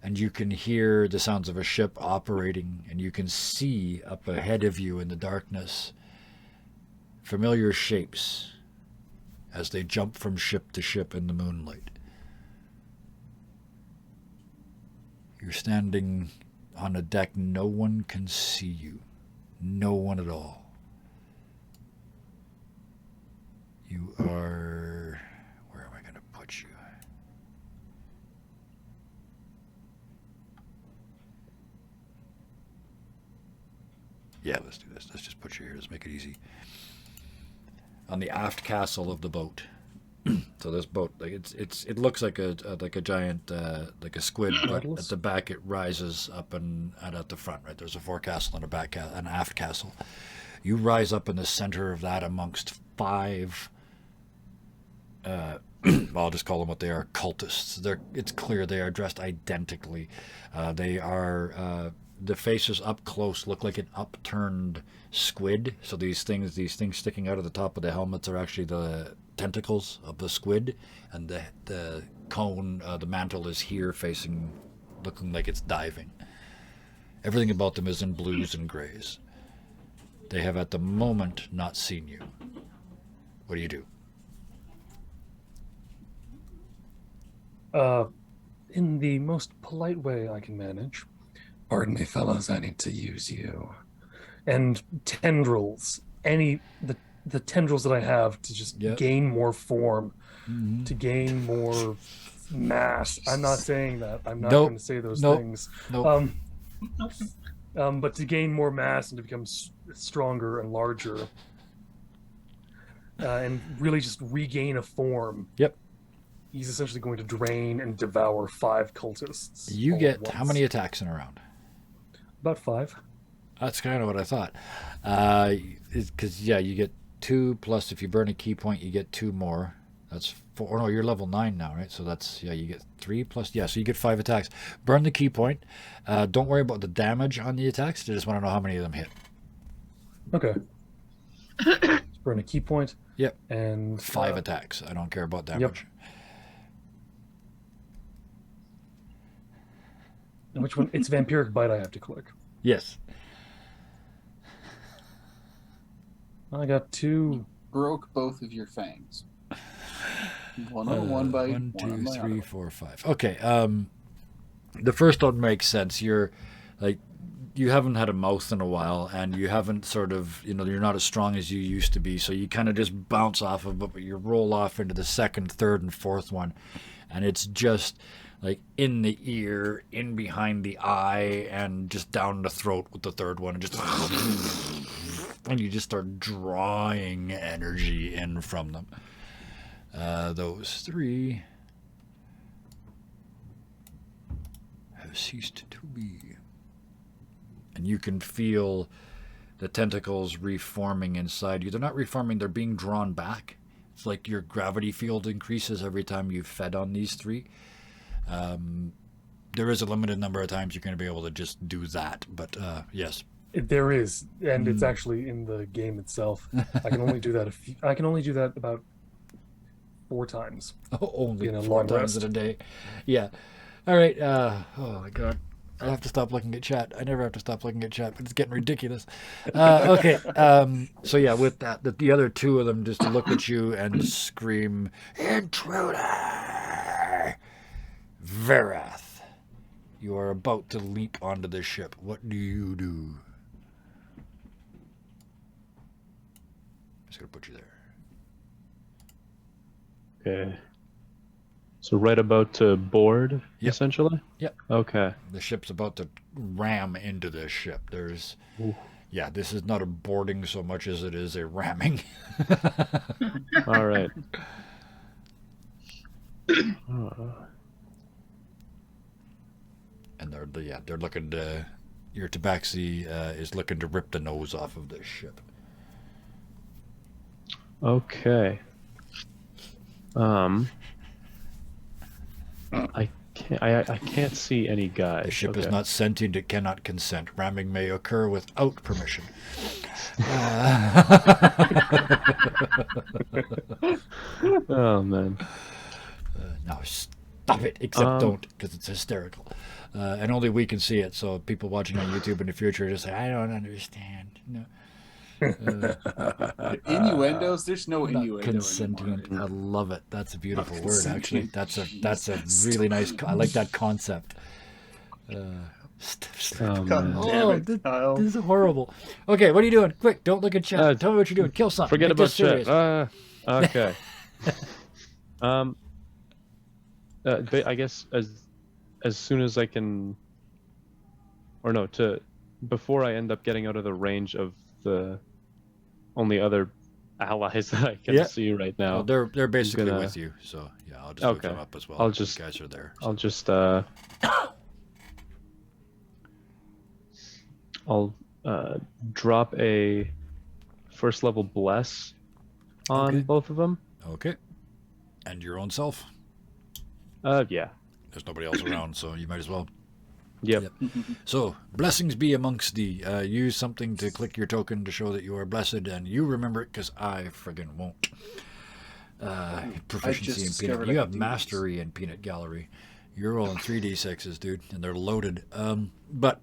And you can hear the sounds of a ship operating, and you can see up ahead of you in the darkness familiar shapes as they jump from ship to ship in the moonlight. You're standing on a deck. No one can see you. No one at all. You are... Where am I going to put you? Yeah, let's do this. Let's just put you here. Let's make it easy. On the aft castle of the boat. So this boat, like it looks like a giant like a squid, but at the back it rises up and at the front, right? There's a forecastle and an aft castle. You rise up in the center of that amongst 5. Well, I'll just call them what they are: cultists. It's clear they are dressed identically. They are. The faces up close look like an upturned squid. So these things sticking out of the top of the helmets are actually the tentacles of the squid, and the cone, the mantle is here facing, looking like it's diving. Everything about them is in blues and grays. They have at the moment not seen you. What do you do? In the most polite way I can manage. Pardon me, fellows, I need to use you. And tendrils. The tendrils that I have to just Yep. gain more form, Mhm. to gain more mass. I'm not saying that. I'm not Nope. going to say those Nope. things. Nope. But to gain more mass and to become stronger and larger, and really just regain a form. Yep. He's essentially going to drain and devour 5 cultists. You all get at how once. many attacks in a round? About 5. That's kind of what I thought. Because, yeah, you get 2 plus if you burn a key point, you get 2 more. That's 4. Oh, no, you're level 9 now, right? So that's, yeah, you get 3 plus. Yeah, so you get 5 attacks. Burn the key point. Don't worry about the damage on the attacks. I just want to know how many of them hit. Okay. Let's burn a key point. Yep. And 5 attacks. I don't care about damage. And which one? It's Vampiric Bite I have to click. Yes. I got 2. Broke both of your fangs. One on one bite. 1, one on 2, my 3, other. 4, 5. Okay. The first one makes sense. You're like, you haven't had a mouth in a while, and you haven't sort of, you're not as strong as you used to be. So you kind of just bounce off of it, but you roll off into the second, third, and fourth one, and it's just like in the ear, in behind the eye, and just down the throat with the third one, and just and you just start drawing energy in from them. Those 3 have ceased to be. And you can feel the tentacles reforming inside you. They're not reforming, they're being drawn back. It's like your gravity field increases every time you've fed on these 3. There is a limited number of times you're going to be able to just do that, but yes. There is, and it's actually in the game itself. I can only do that I can only do that about 4 times. Only In a 4 long times rest. in a day. Yeah. All right. Oh my God. I have to stop looking at chat. I never have to stop looking at chat, but it's getting ridiculous. Okay. So yeah, with that, the other 2 of them just look at you and scream, "Intruder! Verath, you are about to leap onto the ship. What do you do?" I'm just gonna put you there. Okay. So right about to board, Yep. essentially? Yep. Okay. The ship's about to ram into this ship. There's, Ooh. yeah, this is not a boarding so much as it is a ramming. All right. And they're looking to, your tabaxi is looking to rip the nose off of this ship. Okay. I can't see any guys. The ship is Okay. not sentient, it cannot consent. Ramming may occur without permission. Oh man. No, stop it. Except don't, because it's hysterical. And only we can see it, so people watching on YouTube in the future just say, I don't understand. No. Innuendos? There's no Not innuendo consentient. anymore. I love it. That's a beautiful Not word, actually. consentient. That's a Jesus. really nice. I like that concept. Oh, God man. damn it, this, Kyle. this is horrible. Okay, what are you doing? Quick, don't look at chat. Tell me what you're doing. Kill something. Forget Make about this serious. chat. Okay. But I guess as soon as I can, or no, before I end up getting out of the range of the only other allies that I can Yeah. see right now. Well, they're basically gonna- with you, so yeah, I'll just look Okay. them up as well. I'll These just- guys are there. I'll just I'll drop a first level bless on Okay. both of them. Okay. And your own self. Yeah. There's nobody else around, so you might as well. Yep. So, blessings be amongst thee. Use something to click your token to show that you are blessed, and you remember it, because I friggin' won't. Proficiency in discovered peanut. I You could have do mastery in peanut gallery. You're rolling 3d6s, dude, and they're loaded. But,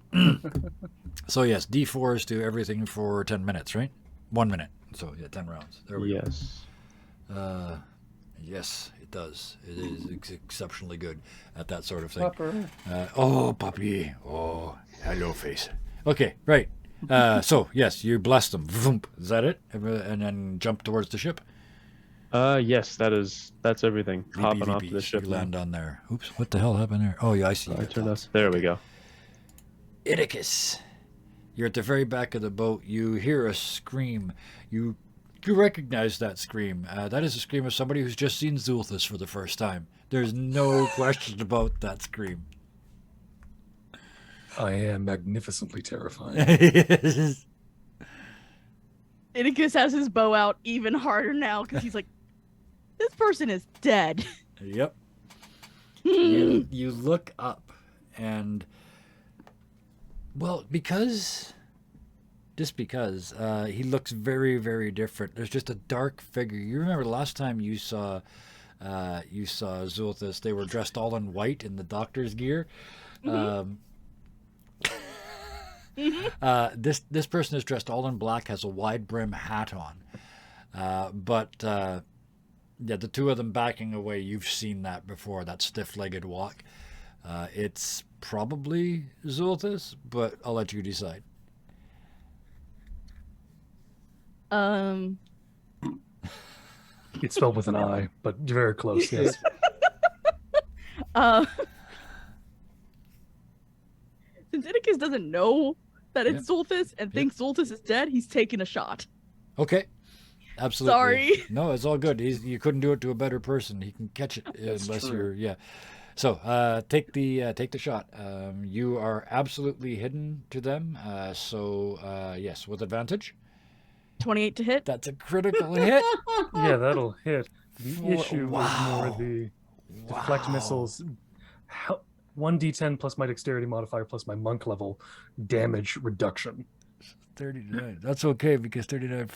so yes, d4s do everything for 10 minutes, right? 1 minute. So, yeah, 10 rounds. There we Yes. go. Yes, it does. It is exceptionally good at that sort of thing. Pupper. Oh, puppy. Oh, hello, face. Okay, right. So, yes, you bless them. Vroom. Is that it? And then jump towards the ship? Yes, that's everything. Hopping off the ship. You now. land on there. Oops, what the hell happened there? Oh, yeah, I see. I your turned thoughts. off. There we go. Iticus. You're at the very back of the boat. You hear a scream. You recognize that scream. That is a scream of somebody who's just seen Zulthus for the first time. There's no question about that scream. I am magnificently terrifying. Inicus has his bow out even harder now because he's like, this person is dead. Yep. You look up and, well, because he looks very, very different. There's just a dark figure. You remember last time you saw Zulthus, they were dressed all in white in the doctor's gear. This person is dressed all in black, has a wide brim hat on. But the two of them backing away, you've seen that before, that stiff-legged walk. It's probably Zulthus, but I'll let you decide. It's spelled with an I, but you're very close. Yes. Since Inicus doesn't know that it's Zulthus and thinks Zulthus is dead, he's taking a shot. Okay. Absolutely. Sorry. No, it's all good. You couldn't do it to a better person. He can catch it unless true. you're So take the shot. You are absolutely hidden to them. Yes, with advantage. 28 to hit. That's a critical hit. Yeah, that'll hit. The issue is wow. more the deflect missiles. 1d10 plus my dexterity modifier plus my monk level damage reduction. 39. That's okay because 39,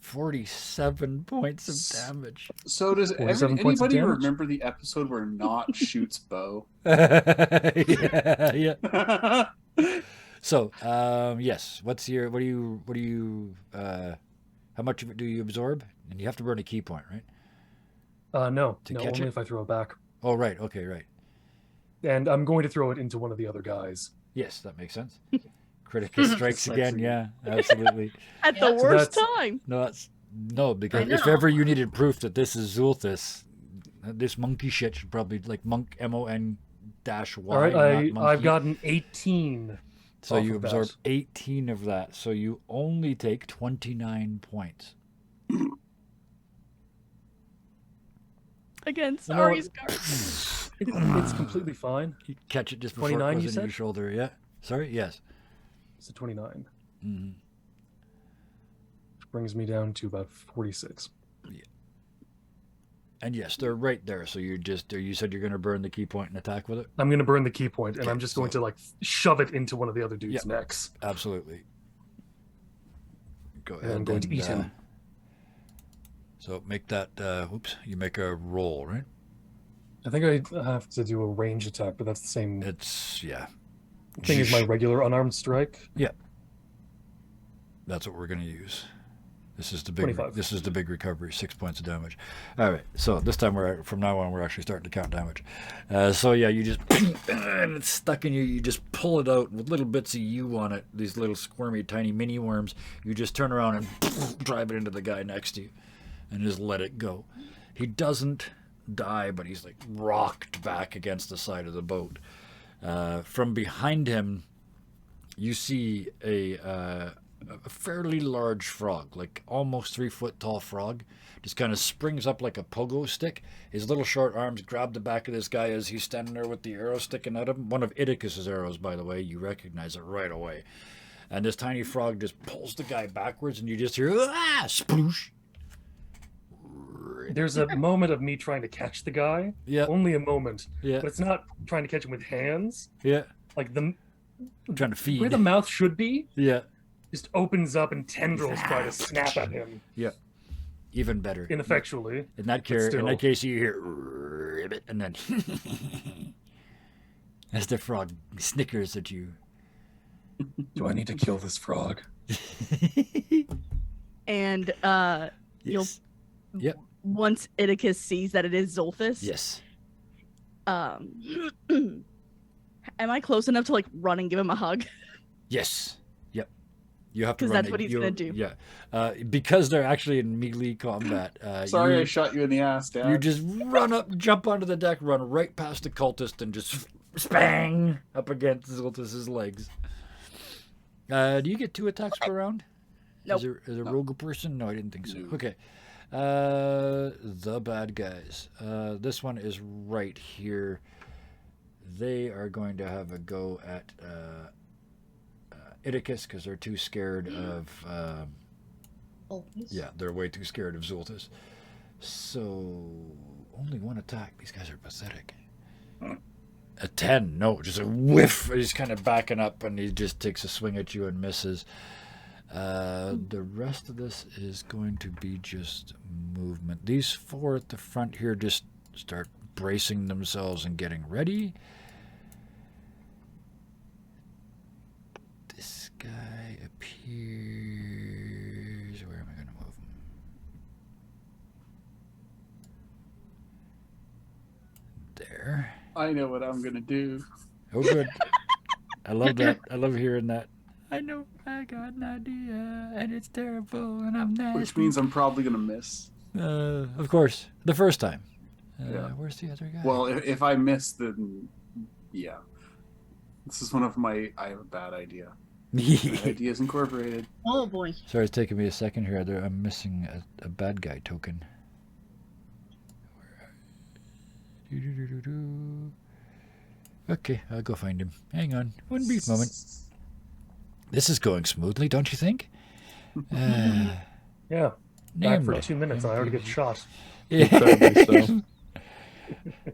47 points of damage. So does 47 points of anybody damage? remember the episode where Nott shoots bow? yeah. So, yes. What do you how much of it do you absorb? And you have to burn a key point, right? No, To no, catch only it? if I throw it back. Oh, right. Okay, right. And I'm going to throw it into one of the other guys. Yes, that makes sense. Criticus strikes again. Yeah, absolutely. At the So worst that's- time. No, because if know. ever you needed proof that this is Zulthus, this monkey shit should probably like monk MON-Y. All right, not monkey. I've gotten 18. So off you of absorb that. 18 of that. So you only take 29 points. Again, You know sorry, what? Scar. It's completely fine. You catch it just before it 29, goes you into your said? shoulder. Yeah. Sorry. Yes. It's a 29. hmm Which brings me down to about 46. And yes, they're right there. So you said you're going to burn the key point and attack with it. I'm going to burn the key point, and Okay, I'm just going so- to like shove it into one of the other dude's Yep. necks. Absolutely. Go And ahead. I'm going to eat him. So make that. You make a roll, right? I think I have to do a range attack, but that's the same It's thing as my regular unarmed strike. That's what we're going to use. This is the big. 25. This is the big recovery. 6 points of damage. All right. So this time from now on we're actually starting to count damage. So yeah, you just and it's stuck in you. You just pull it out with little bits of you on it. These little squirmy tiny mini worms. You just turn around and drive it into the guy next to you, and just let it go. He doesn't die, but he's like rocked back against the side of the boat. From behind him, you see a fairly large frog, like almost 3 foot tall frog, just kind of springs up like a pogo stick. His little short arms grab the back of this guy as he's standing there with the arrow sticking at him. One of Iticus's arrows, by the way. You recognize it right away. And this tiny frog just pulls the guy backwards, and you just hear sploosh. There's a moment of me trying to catch the guy. Yeah, Only a moment. yeah, But it's not trying to catch him with hands. yeah. Like the I'm trying to feed. where the mouth should be Yeah, just opens up and tendrils try to snap at him even better. ineffectually. In that still. case, you hear ribbit, and then as the frog snickers at you. Do I need to kill this frog? And Yes. Yep. once Idicus sees that it is Zolthus, Yes. am I close enough to like run and give him a hug? Yes. Yep. You have to 'Cause run. that's what he's gonna do. Yeah. Because they're actually in melee combat. Sorry, I you, shot you in the ass, Dad. you just run up, jump onto the deck, run right past the cultist, and just spang up against Zoltus's legs. Do you get 2 attacks per round? Nope. As a rogue person? No, I didn't think so. No. Okay. The bad guys. This one is right here. They are going to have a go at Idicus because they're too scared of. Yeah, they're way too scared of Zoltus. So only 1 attack. These guys are pathetic. A 10. No, just a whiff. He's kind of backing up and he just takes a swing at you and misses. The rest of this is going to be just movement. These 4 at the front here just start bracing themselves and getting ready. This guy appears. Where am I going to move him? There. I know what I'm gonna do. Oh, good. I love that. I love hearing that. I know I got an idea, and it's terrible, and I'm nasty. Which means I'm probably gonna miss. Of course, the first time. Yeah. Where's the other guy? Well, if I miss, then yeah. This is one of my. I have a bad idea. Ideas Incorporated. Oh boy. Sorry, it's taking me a second here. I'm missing a bad guy token. Okay, I'll go find him. Hang on. One brief moment. This is going smoothly, don't you think? Yeah. Back for Namely. 2 minutes, I already get shot. Incredibly so.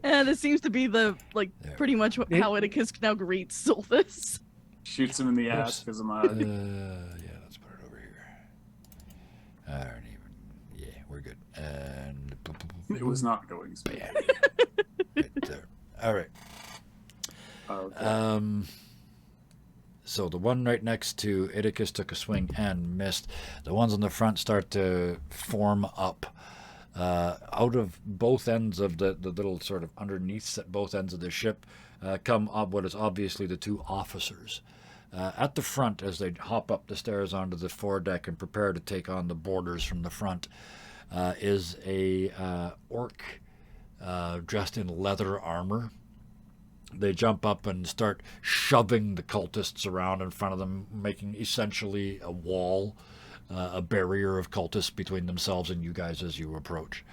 And this seems to be the like There. pretty much how Idicus now greets Zolthus. Shoots him in the ass because I'm out. Yeah, let's put it over here. I don't even. Yeah, we're good. And It was not going smooth. bam. Right there. All right. Okay. So the one right next to Idicus took a swing and missed. The ones on the front start to form up. Out of both ends of the little sort of underneath at both ends of the ship come up what is obviously the 2 officers. At the front, as they hop up the stairs onto the foredeck and prepare to take on the boarders from the front, is a orc dressed in leather armor. They jump up and start shoving the cultists around in front of them, making essentially a wall, a barrier of cultists between themselves and you guys as you approach.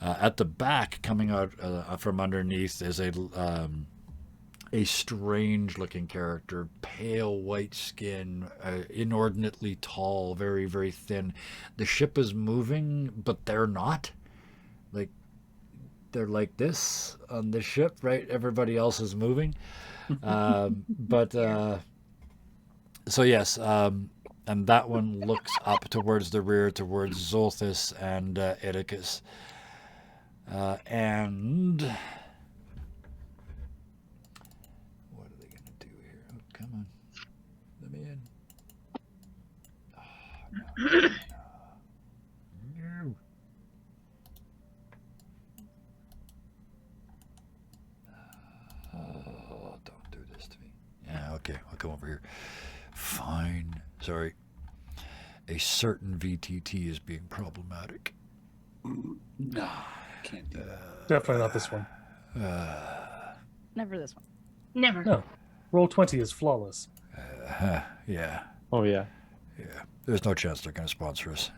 At the back, coming out from underneath, is a strange-looking character, pale white skin, inordinately tall, very, very thin. The ship is moving, but they're not. Like, they're like this on the ship, right? Everybody else is moving. So yes, and that one looks up towards the rear, towards Zolthus and Idicus. And what are they going to do here? Oh, come on. Let me in. Oh, no. No. Oh, don't do this to me. Yeah, okay, I'll come over here. Fine. Sorry. A certain VTT is being problematic. No, can't do that. Definitely not this one. Never this one. Never. No. Roll 20 is flawless. Yeah. Oh yeah. Yeah. There's no chance they're going to sponsor us.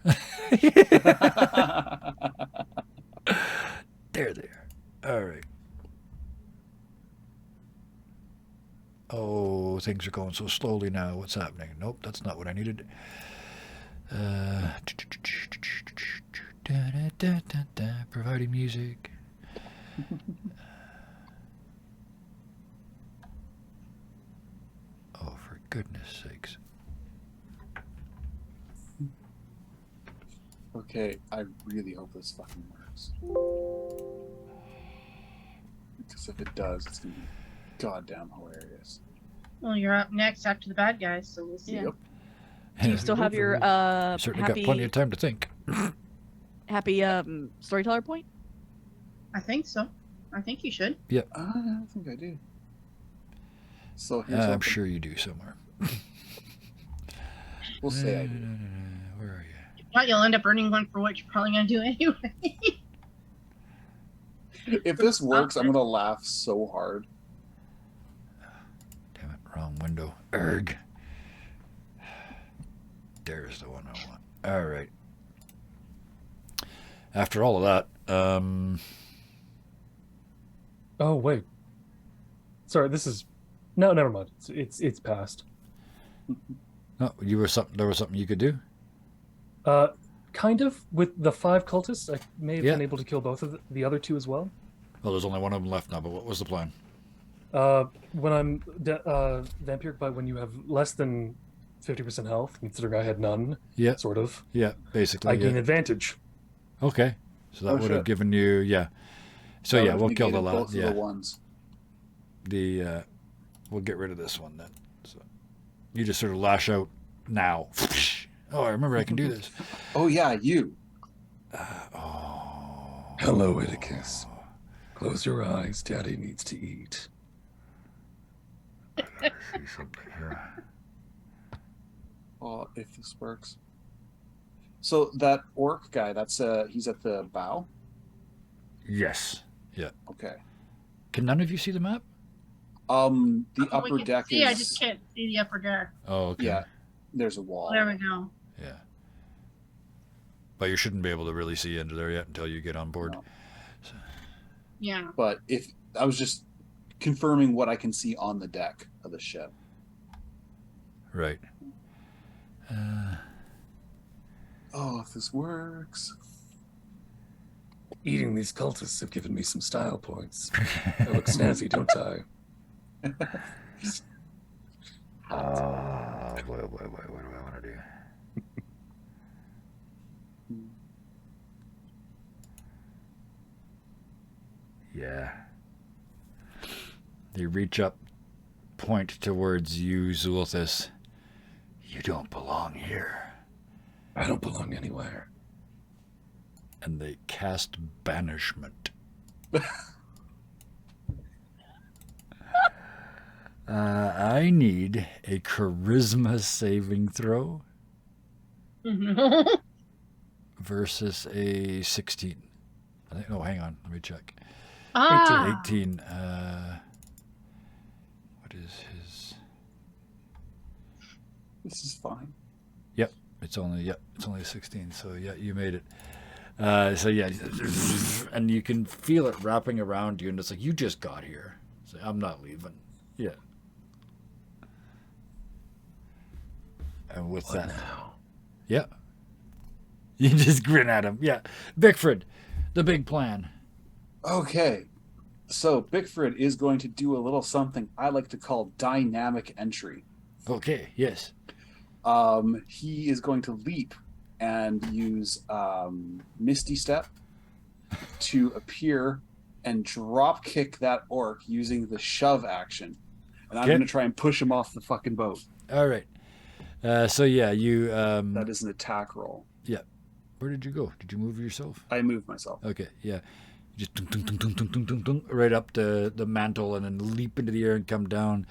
There they are. All right. Oh, things are going so slowly now. What's happening? Nope, that's not what I needed. Providing music. Oh, for goodness sakes. Okay, I really hope this fucking works. Because if it does, it's gonna be goddamn hilarious. Well, you're up next after the bad guys, so we'll see. Yeah. Yep. Do you still have your Certainly happy got plenty of time to think. happy storyteller point? I think so. I think you should. I think I do. So here's I'm hoping. sure you do somewhere. We'll say I do. Where are you? But you'll end up earning one for what you're probably gonna do anyway. If this works, I'm gonna laugh so hard. Damn it, wrong window. Erg. There's the one I want. All right. After all of that, Oh wait. Sorry, this is. No, never mind. It's past. no, there was something you could do. Kind of with the 5 cultists. I may have Yeah. been able to kill both of the other 2 as well. Well, there's only one of them left now. But what was the plan? When I'm vampiric bite, when you have less than 50% health, considering I had none, Yeah, sort of, yeah, basically. I gain yeah. advantage. Okay, so that Oh, would have shit. given you So That yeah, would've we'll kill the negated last. both of Yeah, the ones. We'll get rid of this one then. So you just sort of lash out now. Oh, I remember I can do this. Oh yeah, you. Oh. Hello, Iticus. Close your eyes. Daddy needs to eat. See something here. Oh, if this works. So that orc guy, that's he's at the bow. Yes. Yeah. Okay. Can none of you see the map? The We upper can deck see, is. I just can't see the upper deck. Oh, okay. Yeah, there's a wall. There we go. Yeah. But you shouldn't be able to really see into there yet until you get on board. No. Yeah. But if I was just confirming what I can see on the deck of the ship. Right. Oh, if this works. Eating these cultists have given me some style points. I look snazzy, don't I? Oh, boy, what do I want to do? Yeah. They reach up, point towards you, Zulthus. You don't belong here. I don't belong anywhere. And they cast banishment. I need a charisma saving throw versus a 16. I think. Oh, hang on. Let me check. 18. What is his? This is fine. It's only a 16. So yeah, you made it. So yeah, and you can feel it wrapping around you, and it's like you just got here. So I'm not leaving. Yeah. And with that, now? yeah, you just grin at him. Yeah, Bickford, the big plan. Okay. So Bickford is going to do a little something I like to call dynamic entry. Okay. Yes. He is going to leap and use Misty Step to appear and drop kick that orc using the shove action. And I'm Okay. going to try and push him off the fucking boat. All right. So yeah, you. That is an attack roll. Where did you go? Did you move yourself? I moved myself. Okay. Yeah. Just tung, tung, tung, tung, tung, tung, tung, tung, right up the mantle, and then leap into the air and come down.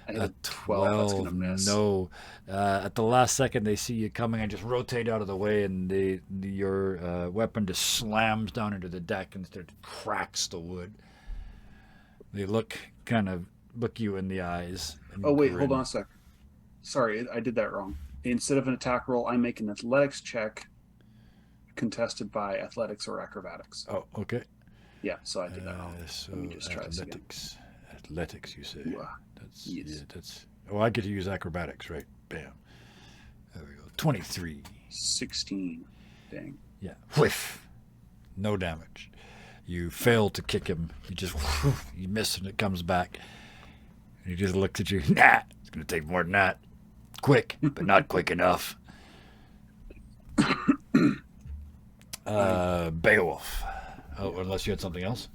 I hit a 12. That's going to miss. No. At the last second, they see you coming and just rotate out of the way, and your weapon just slams down into the deck and cracks the wood. They look you in the eyes. and Oh, wait. grin. Hold on a sec. Sorry, I did that wrong. Instead of an attack roll, I make an athletics check contested by athletics or acrobatics. Oh, okay. Yeah, so I did that wrong. So Let me just try this again. athletics, you say? Ooh, That's yes. yeah. That's. Oh, I get to use acrobatics, right? Bam. There we go. 23. 16. Dang. Yeah. Whiff. No damage. You fail to kick him. You just you miss and it comes back. And he just looks at you. Nah, it's gonna take more than that. Quick, but not quick enough. Beowulf. Oh, unless you had something else.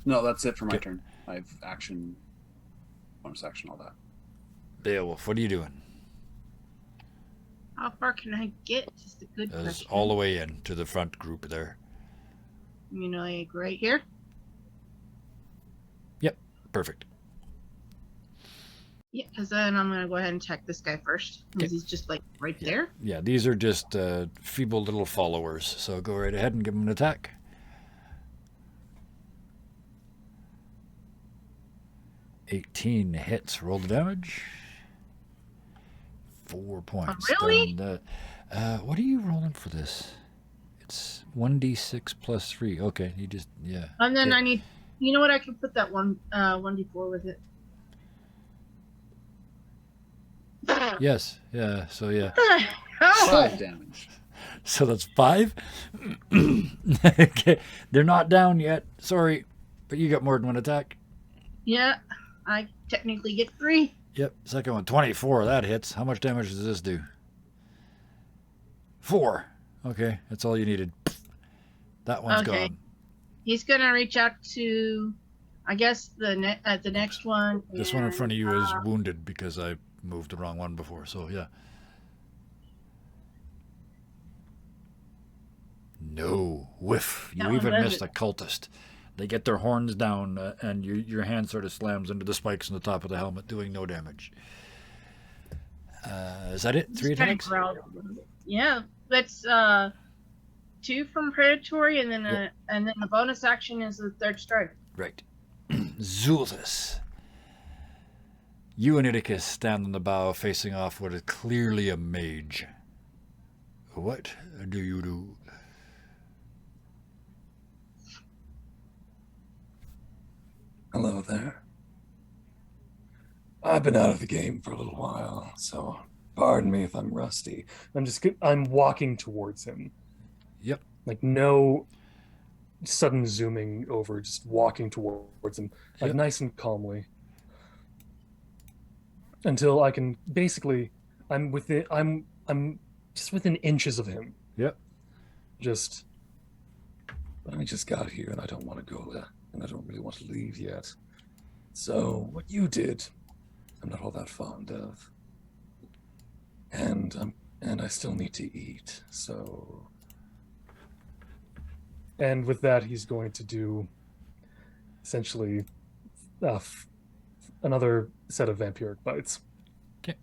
No, that's it for my Okay. turn. I have action, bonus action, all that. Beowulf, what are you doing? How far can I get? Is the good That's question. all the way in to the front group there. You know, like right here. Perfect. Yeah, because then I'm gonna go ahead and attack this guy first, because he's just like right there. Yeah, these are just feeble little followers. So go right ahead and give them an attack. $18 hits. Roll the damage. 4 points. really? Done. What are you rolling for this? It's 1d6 plus 3. Okay, you just And then Okay. I need. You know what? I can put that 1d4 with it. Yes. Yeah. So yeah. Oh! 5 damage. So that's 5. Okay, they're not down yet. Sorry, but you got more than one attack. Yeah, I technically get 3. Yep. Second one, 24. That hits. How much damage does this do? 4. Okay, that's all you needed. That one's Okay. gone. He's gonna reach out to, I guess the next one. This one in front of you is and, wounded because I moved the wrong one before. So yeah. No whiff. That You one even does missed it. a cultist. They get their horns down, and your hand sort of slams into the spikes on the top of the helmet, doing no damage. Is that it? 3 just kinda attacks? growled a little bit. Yeah, that's 2 from predatory, and then the bonus action is the third strike. Right. Zulthus. You and Idicus stand on the bow facing off what is clearly a mage. What do you do? Hello there. I've been out of the game for a little while, so pardon me if I'm rusty. I'm walking towards him. Yep. Like no sudden zooming over, just walking towards him, like Yep. nice and calmly. Until I can basically I'm just within inches of him. Yep. Just I just got here and I don't want to go there, and I don't really want to leave yet. So what you did, I'm not all that fond of. And I still need to eat. So and with that he's going to do essentially another set of vampiric bites. Okay.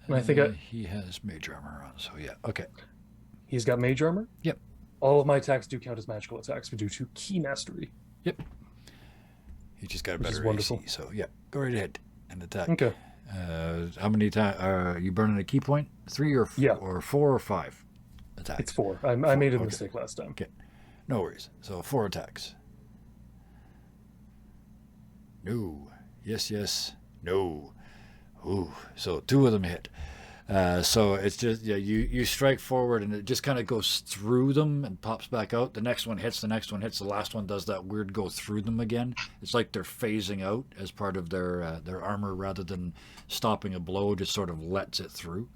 And I think he has mage armor on, so yeah. Okay. he's got mage armor. Yep. All of my attacks do count as magical attacks. We do 2 key mastery. Yep. He just got a Which is better wonderful. AC, so yeah. Go right ahead and attack. Okay. How many times are you burning a key point? 3 or Yeah. or 4 or 5 attacks? It's 4. I made a Okay. mistake last time. Okay. No worries. So 4 attacks. No. Yes, yes. No. Ooh. So 2 of them hit. So it's just you strike forward and it just kind of goes through them and pops back out. The next one hits. The next one hits. The last one does that weird go through them again. It's like they're phasing out as part of their armor rather than stopping a blow. Just sort of lets it through.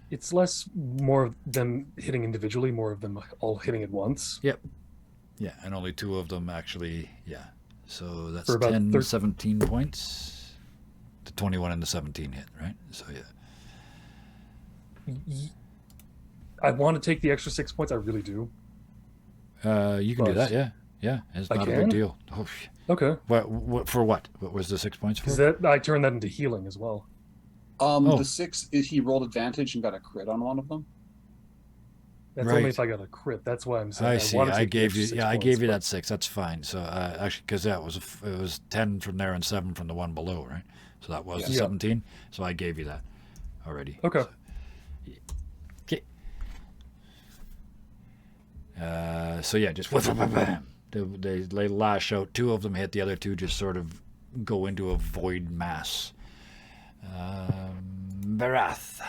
It's less more of them hitting individually, more of them all hitting at once. Yeah, and only 2 of them actually. Yeah. So that's For about 10, 17 points. The 21 and the 17 hit, right? So yeah. I want to take the extra 6 points. I really do. You can do that, yeah. Yeah, it's I not a big can? deal. Oh, Okay. what for what? What was the 6 points for? Because that I turned that into healing as well. Oh. The 6 is he rolled advantage and got a crit on one of them. That's Right. only if I got a crit. That's why I'm saying I see. wanna I take the gave extra you, 6 I points, gave you but- that 6. That's fine. So actually, because it was 10 from there and 7 from the one below, right? So that was the Yeah. 17. So I gave you that already. Okay. Okay. So yeah, just they lash out. 2 of them hit. The other 2 just sort of go into a void mass. Barath.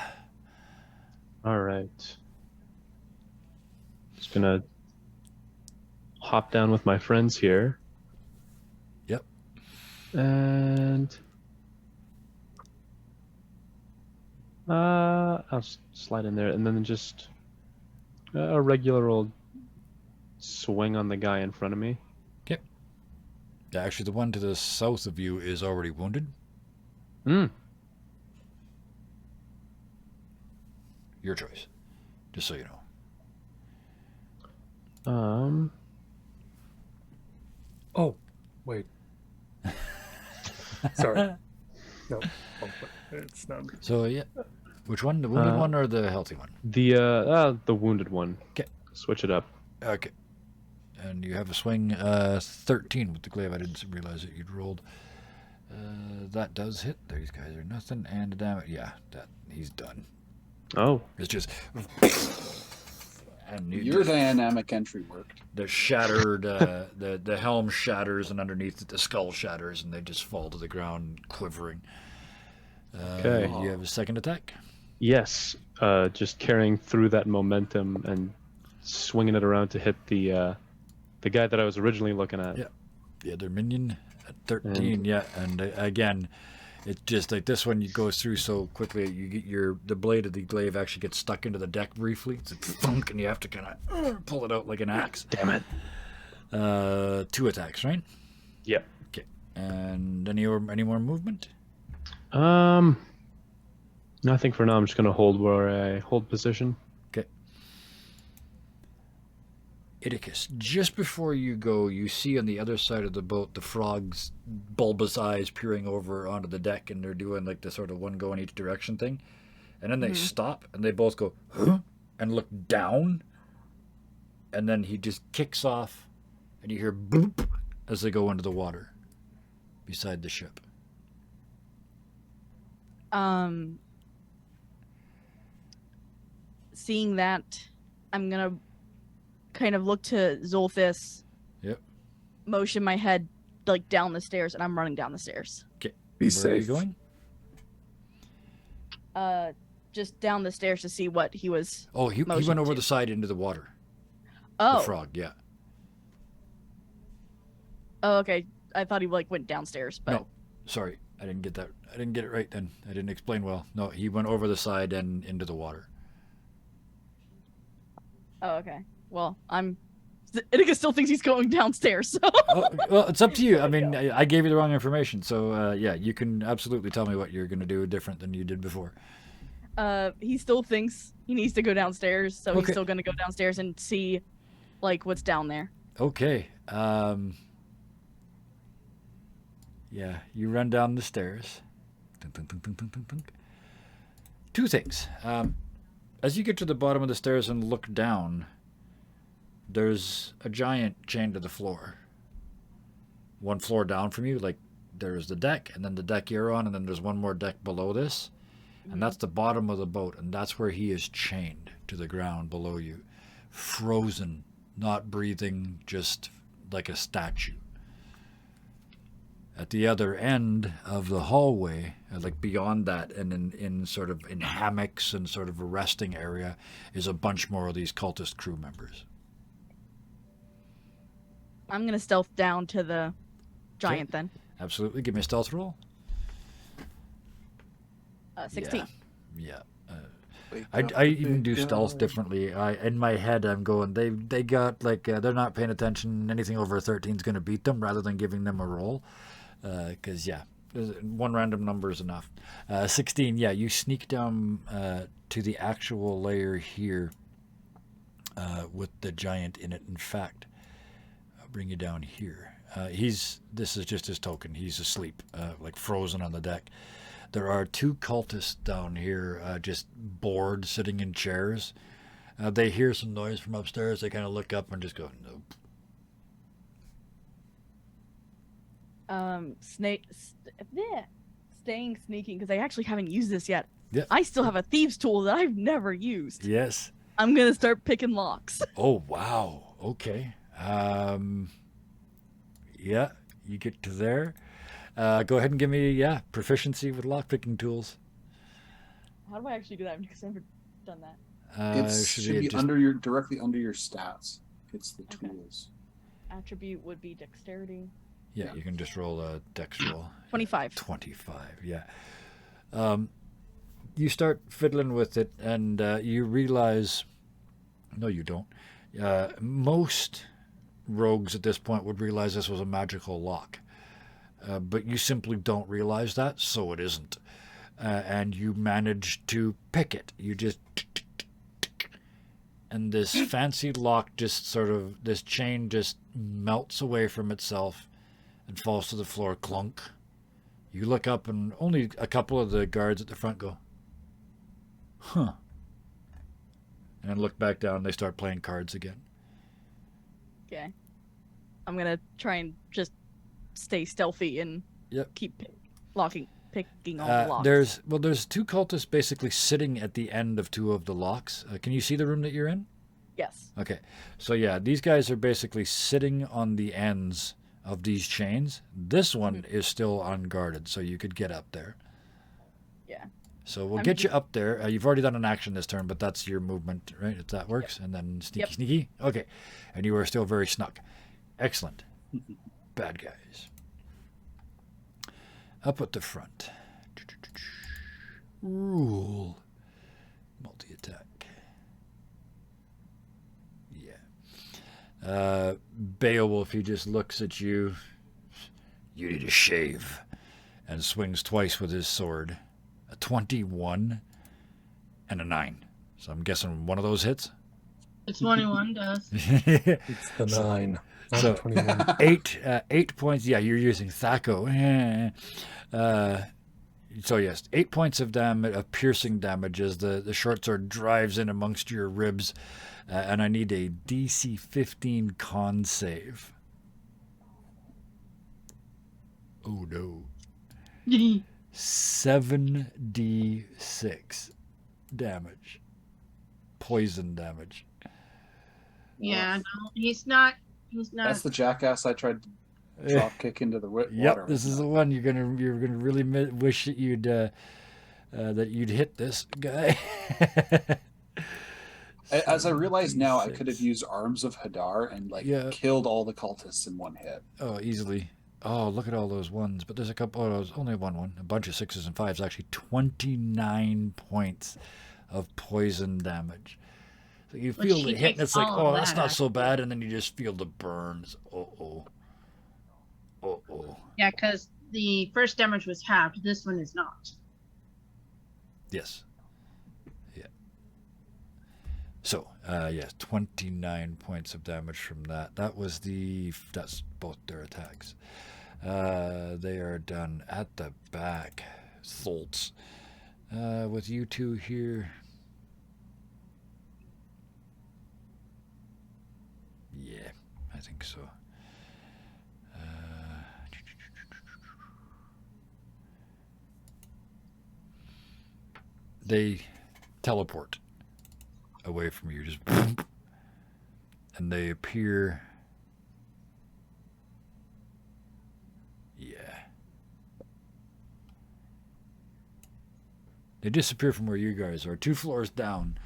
All right. Just gonna hop down with my friends here. Yep. And I'll slide in there, and then just a regular old swing on the guy in front of me. Yeah, actually, the one to the south of you is already wounded. Mm. Your choice. Just so you know. Oh, wait. Sorry. No, it's not. So yeah, which one? The wounded one or the healthy one? The wounded one. 'Kay. Switch it up. Okay. And you have a swing 13 with the glaive. I didn't realize that you'd rolled. That does hit. These guys are nothing. And the damage. Yeah, he's done. Oh. It's just. And Your dynamic entry worked. the shattered, the helm shatters, and underneath it, the skull shatters, and they just fall to the ground, quivering. Okay. You have a second attack. Yes. Just carrying through that momentum and swinging it around to hit the guy that I was originally looking at. Yeah. The other minion at 13. Yeah, and again, it's just like this one goes through so quickly. You get the blade of the glaive actually gets stuck into the deck briefly. It's a thunk, and you have to kind of pull it out like an axe. Damn it. 2 attacks, right? Yep. Okay. And any more movement? I think for now I'm just gonna hold where I hold position. Okay. Idicus, just before you go, you see on the other side of the boat the frog's bulbous eyes peering over onto the deck, and they're doing like the sort of one go in each direction thing. And then they stop, and they both go, huh? And look down. And then he just kicks off, and you hear boop as they go into the water beside the ship. Seeing that, I'm gonna kind of look to Zolthus. Yep. Motion my head like down the stairs, and I'm running down the stairs. Okay. Be Where are you safe. going? Just down the stairs to see what he was. Oh, he Motion went over to. the side into the water. Oh. The frog, yeah. Oh, okay. I thought he like went downstairs, but No, sorry, I didn't get that. I didn't get it right then. I didn't explain well. No, he went over the side and into the water. oh, okay. Well, Inika still thinks he's going downstairs. So Oh, well, it's up to you. I mean, I gave you the wrong information, so yeah, you can absolutely tell me what you're going to do different than you did before. he still thinks he needs to go downstairs, so he's Okay. still gonna go downstairs and see like what's down there. Okay. Yeah, you run down the stairs. Dun, dun, dun, dun, dun, dun, dun. 2 things. As you get to the bottom of the stairs and look down, there's a giant chained to the floor. 1 floor down from you, like there's the deck, and then the deck you're on, and then there's 1 more deck below this. And that's the bottom of the boat, and that's where he is chained to the ground below you. Frozen, not breathing, just like a statue. At the other end of the hallway, like beyond that, and in sort of in hammocks and sort of a resting area, is a bunch more of these cultist crew members. I'm gonna stealth down to the giant then. Absolutely. Give me a stealth roll. 16. Yeah. Wake I up, even do big stealth guy. differently. In my head, I'm going, they got like, they're not paying attention. Anything over a 13 is going to beat them rather than giving them a roll. Because, yeah, 1 random number is enough. 16, yeah, you sneak down to the actual layer here with the giant in it. In fact, I'll bring you down here. This is just his token. He's asleep, like frozen on the deck. There are 2 cultists down here, just bored, sitting in chairs. They hear some noise from upstairs. They kind of look up and just go, nope. Staying sneaking because I actually haven't used this yet. Yeah. I still have a thieves tool that I've never used. Yes. I'm gonna start picking locks. Oh, wow. Okay. Yeah, you get to there. Go ahead and give me, proficiency with lockpicking tools. How do I actually do that? Because I've never done that. It should be just- directly under your stats. It's the Okay. tools. Attribute would be dexterity. Yeah, you can just roll a dex roll. 25. 25, yeah. You start fiddling with it, and you realize... No, you don't. Most rogues at this point would realize this was a magical lock. But you simply don't realize that, so it isn't. And you manage to pick it. You just and this fancy lock just sort of, this chain just melts away from itself and falls to the floor, clunk. You look up and only a couple of the guards at the front go, huh. And look back down, they start playing cards again. Okay. I'm gonna try and just stay stealthy and Yep. keep picking all the locks. There's two cultists basically sitting at the end of two of the locks. Can you see the room that you're in? Yes. Okay. So yeah, these guys are basically sitting on the ends of these chains. This one is still unguarded, so you could get up there. Yeah. So we'll I'm get you just- up there. You've already done an action this turn, but that's your movement, right? If that works. And then sneaky, sneaky. Okay. And you are still very snuck. Excellent. Bad guys. Up at the front. Rule. Multi-attack. Yeah. Beowulf, he just looks at you. You need a shave. And swings twice with his sword. A 21 and a 9. So I'm guessing one of those hits. The 21 does. It's the 9. Not So- the 21. 8 points. Yeah, you're using Thaco. So yes, 8 points of damage, of piercing damage as the short sword drives in amongst your ribs, and I need a DC 15 con save. Oh no. 7d6 damage, poison damage. Yeah, no, he's not. That's the jackass I tried to drop kick into the water. Yep, this is the one you're gonna really wish that you'd hit this guy. As I realize now, I could have used Arms of Hadar and Yeah. killed all the cultists in one hit. Oh, easily. Oh, look at all those ones. But there's a couple. Oh, there's only one. A bunch of 6s and 5s. Actually, 29 points of poison damage. So you But feel she the hit, and takes it's like, all oh, of that's that, not so bad. And then you just feel the burns. Oh. Yeah, because the first damage was halved. This one is not. Yes. Yeah. So, yes, 29 points of damage from that. That's both their attacks. They are done at the back. Thults. With you two here. Yeah, I think so. They teleport away from you, just and they appear. Yeah. They disappear from where you guys are. 2 floors down.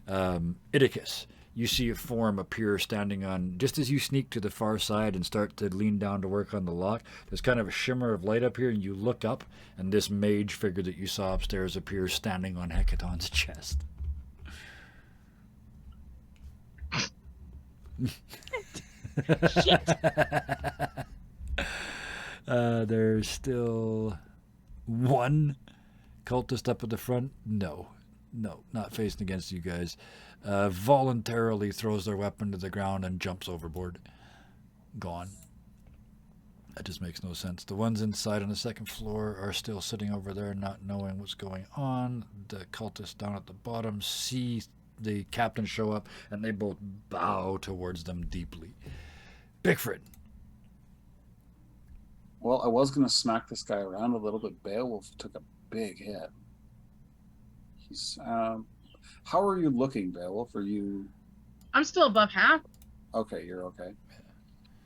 Idicus, you see a form appear standing on, just as you sneak to the far side and start to lean down to work on the lock, there's kind of a shimmer of light up here, and you look up, and this mage figure that you saw upstairs appears standing on Hecaton's chest. Shit. There's still one cultist up at the front. No, not facing against you guys. Voluntarily throws their weapon to the ground and jumps overboard. Gone. That just makes no sense. The ones inside on the second floor are still sitting over there not knowing what's going on. The cultists down at the bottom see the captain show up, and they both bow towards them deeply. Bigford. Well, I was going to smack this guy around a little bit. Beowulf took a big hit. He's. How are you looking, Beowulf? Are you I'm still above half. okay? You're okay.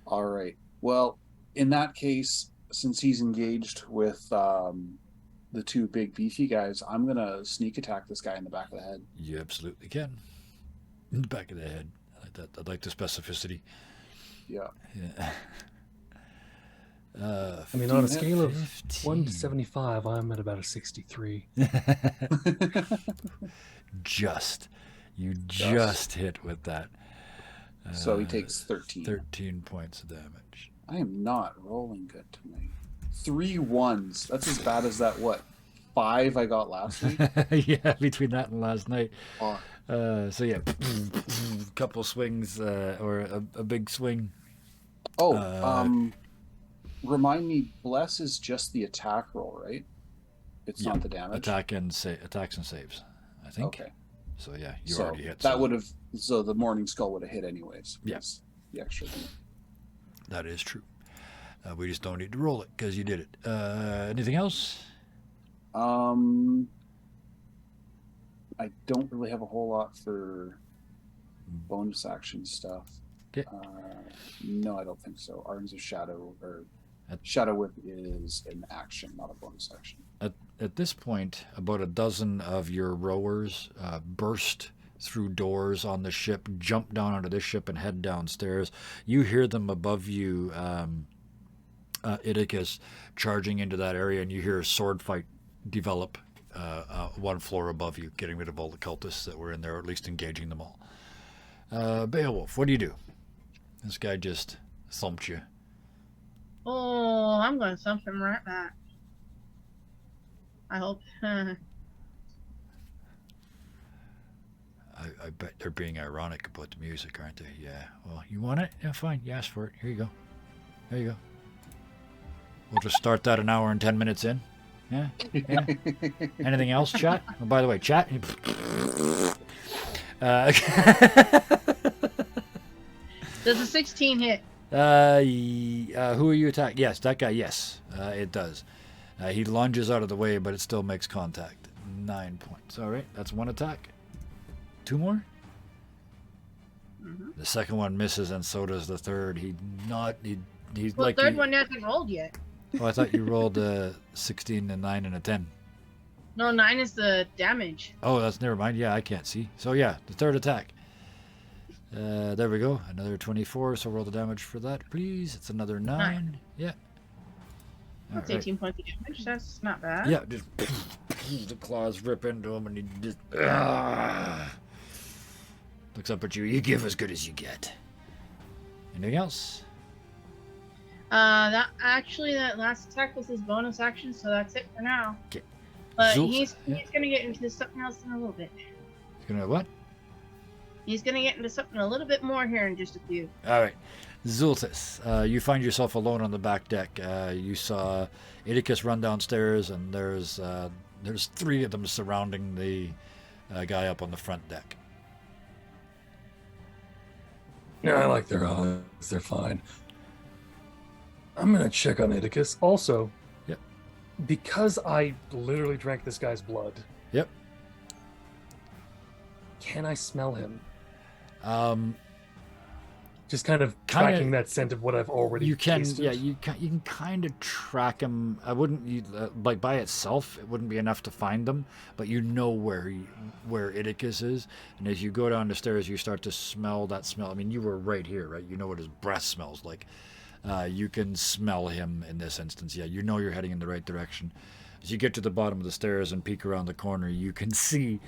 All right. Well, in that case, since he's engaged with the 2 big beefy guys, I'm gonna sneak attack this guy in the back of the head. You absolutely can. In the back of the head. I like that. I like the specificity. Yeah. Yeah. I mean, on a scale of 15. 1 to 75, I'm at about a 63. You just hit with that. So he takes 13. 13 points of damage. I am not rolling good tonight. 3 1s. That's as bad as that. What? 5 I got last week. Yeah, between that and last night. Oh, So yeah, couple swings or a big swing. Oh, remind me, bless is just the attack roll, right? It's Yeah, not the damage. Attacks and saves, I think. Okay. So yeah, you So already hit. that so would have. So the Morning Skull would have hit anyways. Yeah. because The extra thing. That is true. We just don't need to roll it because you did it. Anything else? I don't really have a whole lot for bonus action stuff. Okay. No, I don't think so. Arms of Shadow or At- Shadow Whip is an action, not a bonus action. At this point, about a dozen of your rowers burst through doors on the ship, jump down onto the ship, and head downstairs. You hear them above you, Idicus, charging into that area, and you hear a sword fight develop one floor above you, getting rid of all the cultists that were in there, or at least engaging them all. Beowulf, what do you do? This guy just thumped you. Oh, I'm going to thump him right back. I hope. I bet they're being ironic about the music, aren't they? Yeah. Well, you want it? Yeah, fine. You asked for it. Here you go. There you go. We'll just start that an hour and 10 minutes in. Yeah. Yeah. Anything else, chat? Oh, by the way, chat. Does a 16 hit? Who are you attacking? Yes, that guy. Yes, it does. He lunges out of the way, but it still makes contact. 9 points. All right, that's one attack. 2 more. Mm-hmm. The second one misses, and so does the third. He's Well, like. the third one hasn't rolled yet. Oh, I thought you rolled a 16, a 9, and a 10. No, 9 is the damage. Oh, that's never mind. Yeah, I can't see. So yeah, the third attack. There we go. Another 24. So roll the damage for that, please. It's another 9. Yeah. That's All right. 18 points of damage. That's not bad. Yeah, just the claws rip into him, and he just looks up at you. You give as good as you get. Anything else? That last attack was his bonus action, so that's it for now. 'Kay. But Zul- he's yeah. gonna get into something else in a little bit. He's gonna what? He's gonna get into something a little bit more here in just a few. All right. Zultus, you find yourself alone on the back deck. You saw Idicus run downstairs, and there's 3 of them surrounding the guy up on the front deck. Yeah, I like their eyes. They're fine. I'm gonna check on Idicus. Also, Yep. because I literally drank this guy's blood, Yep. can I smell him? Just kind of Kinda- tracking that scent of what I've already You can, tasted. yeah, you can kind of track him. I wouldn't, like by itself, it wouldn't be enough to find them, but you know where Idicus is, and as you go down the stairs, you start to smell that smell. I mean, you were right here, right? You know what his breath smells like. You can smell him in this instance. Yeah, you know you're heading in the right direction. As you get to the bottom of the stairs and peek around the corner, you can see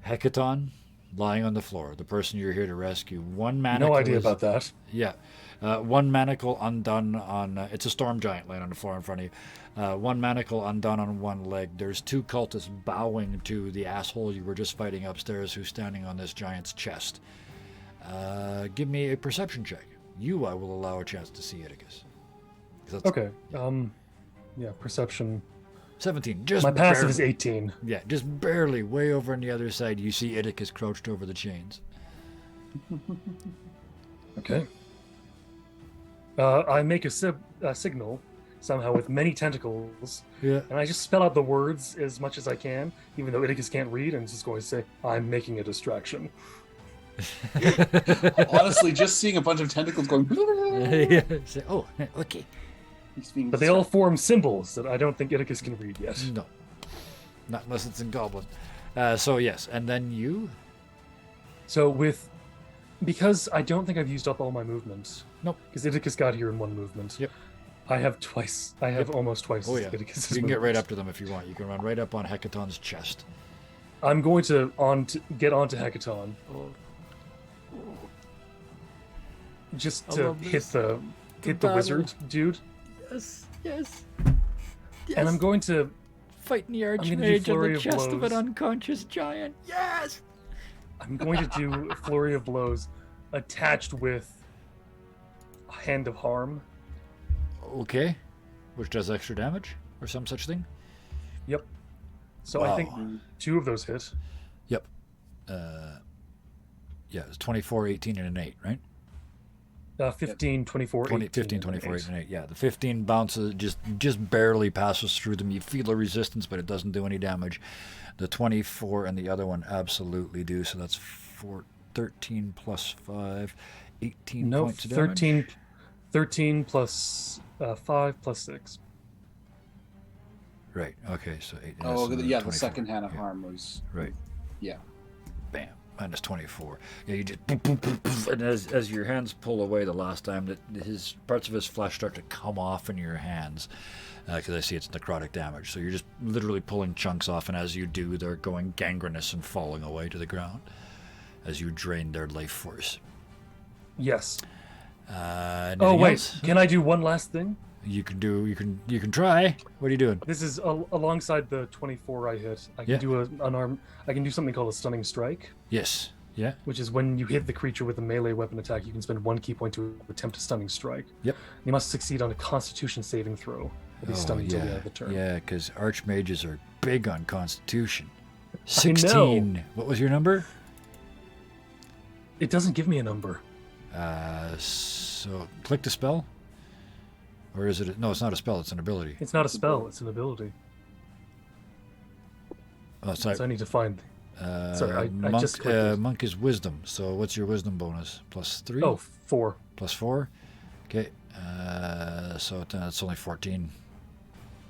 Hecaton lying on the floor, the person you're here to rescue. One manacle No idea is- about that. Yeah. One manacle undone on... it's a storm giant laying on the floor in front of you. One manacle undone on one leg. There's 2 cultists bowing to the asshole you were just fighting upstairs who's standing on this giant's chest. Give me a perception check. I will allow a chance to see Idicus. 'Cause that's Okay. Yeah, perception. 17. Just My passive barely, is 18. Yeah, just barely. Way over on the other side, you see Idicus crouched over the chains. Okay. I make a signal somehow with many tentacles, Yeah. and I just spell out the words as much as I can, even though Idicus can't read, and it's just going to say, I'm making a distraction. Honestly, just seeing a bunch of tentacles going. Yeah. Say, oh, okay. He's being But they all form symbols that I don't think Idicus can read yet. No. Not unless it's in Goblin. So, yes. And then you? So because I don't think I've used up all my movements. Nope. Because Idicus got here in one movement. Yep. I have almost twice Oh, yeah. Idicus's You can get right movements. up to them if you want. You can run right up on Hecaton's chest. I'm going to get onto Hecaton. Just I to love hit this. the battle. wizard dude. Yes, yes. And I'm going to Fighting the gonna do Archmage on flurry the of chest of an blows. unconscious giant. Yes! I'm going to do Flurry of Blows attached with Hand of Harm. Okay. Which does extra damage or some such thing? Yep. So I think Wow. 2 of those hit. Yep. Yeah, it's 24, 18, and an 8, right? 15, 24, 20, 18, 15, and 24, 8. 8, and 8. Yeah, the 15 bounces, just barely passes through them. You feel a resistance, but it doesn't do any damage. The 24 and the other one absolutely do. So that's 13 plus 5, 18 No, points of damage. 13 plus 5 plus 6. Right. Okay. So 8. Oh, so yeah, the 24. second hand of Yeah, harm was. Right. Yeah. Bam. Minus 24. Yeah, you just boom, boom, boom, boom, and as your hands pull away the last time, that his parts of his flesh start to come off in your hands, because I see it's necrotic damage. So you're just literally pulling chunks off, and as you do, they're going gangrenous and falling away to the ground as you drain their life force. Yes. Anything Oh wait, else? can I do one last thing? You can do. You can try. What are you doing? This is alongside the 24 I hit. I can Yeah. do I can do something called a stunning strike, Yes. Yeah. which is when you hit the creature with a melee weapon attack, you can spend 1 key point to attempt a stunning strike. Yep. You must succeed on a Constitution saving throw. It'll be stunned until the end of the turn. Yeah, because archmages are big on Constitution. I know. 16. What was your number? It doesn't give me a number. So click the spell, or is it? No, it's not a spell. It's an ability. It's not a spell. It's an ability. Oh, sorry. So I need to find. sorry, I monk. just clicked it. Monk is wisdom. So what's your wisdom bonus? Plus 3. Oh, 4. Plus 4. Okay. So that's only 14.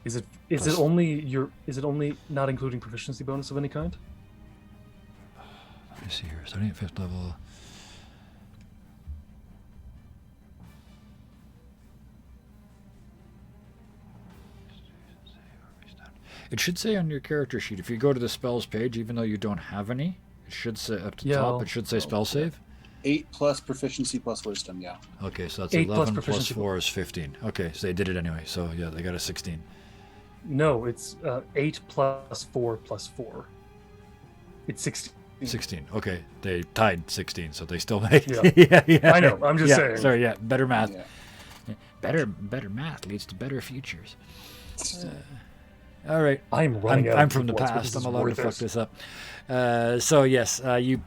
Is it Plus- only not including proficiency bonus of any kind? Let me see here. Starting at 5th level. It should say on your character sheet, if you go to the spells page, even though you don't have any, it should say up to Yeah, top, I'll- it should say spell save. 8 plus proficiency plus wisdom, yeah. Okay, so that's 8 plus 11 plus proficiency. 4 is 15. Okay, so they did it anyway. So yeah, they got a 16. No, it's 8 plus 4 plus 4. It's 16. 16. Okay, they tied 16, so they still made Yeah. it. yeah. I know, I'm just Yeah, saying. Sorry, yeah, better math. Yeah. Better math leads to better futures. All right. I'm running out. I'm of from the points, but past. this I'm is allowed to worth fuck it. this up. So yes, you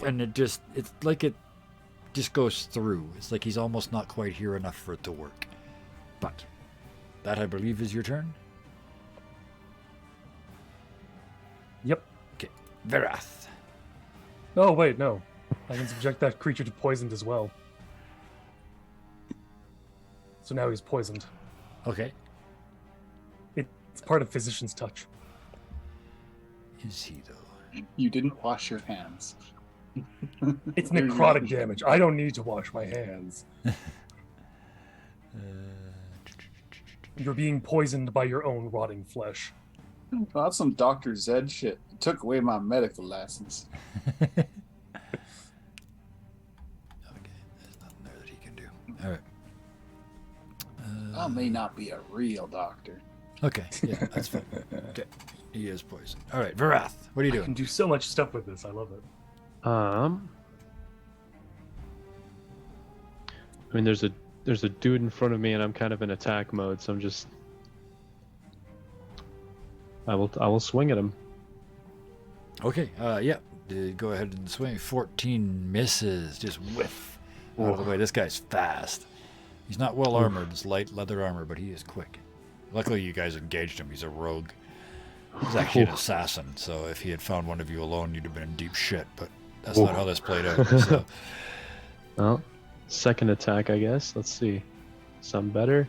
and it's like it just goes through. It's like he's almost not quite here enough for it to work. But that I believe is your turn. Yep. Okay, Verath. Oh wait, no. I can subject that creature to poisoned as well. So now he's poisoned. Okay. It's part of Physician's Touch. Is he though? You didn't wash your hands. It's There you necrotic go. damage. I don't need to wash my hands. You're being poisoned by your own rotting flesh. Well, that's some Dr. Zed shit. It took away my medical license. Okay, there's nothing there that he can do. All right. I may not be a real doctor. Okay, yeah, that's fine. Okay, he is poisoned. All right, Verath, what are you I can doing? do so much stuff with this. I love it. I mean, there's a dude in front of me, and I'm kind of in attack mode, so I'm just. I will swing at him. Okay, yeah, go ahead and swing. 14 misses, just whiff out of the way. This guy's fast. He's not well armored. It's light leather armor, but he is quick. Luckily, you guys engaged him. He's a rogue. He's actually an assassin. So if he had found one of you alone, you'd have been in deep shit. But that's not how this played out. So. Well, second attack, I guess. Let's see. Some better.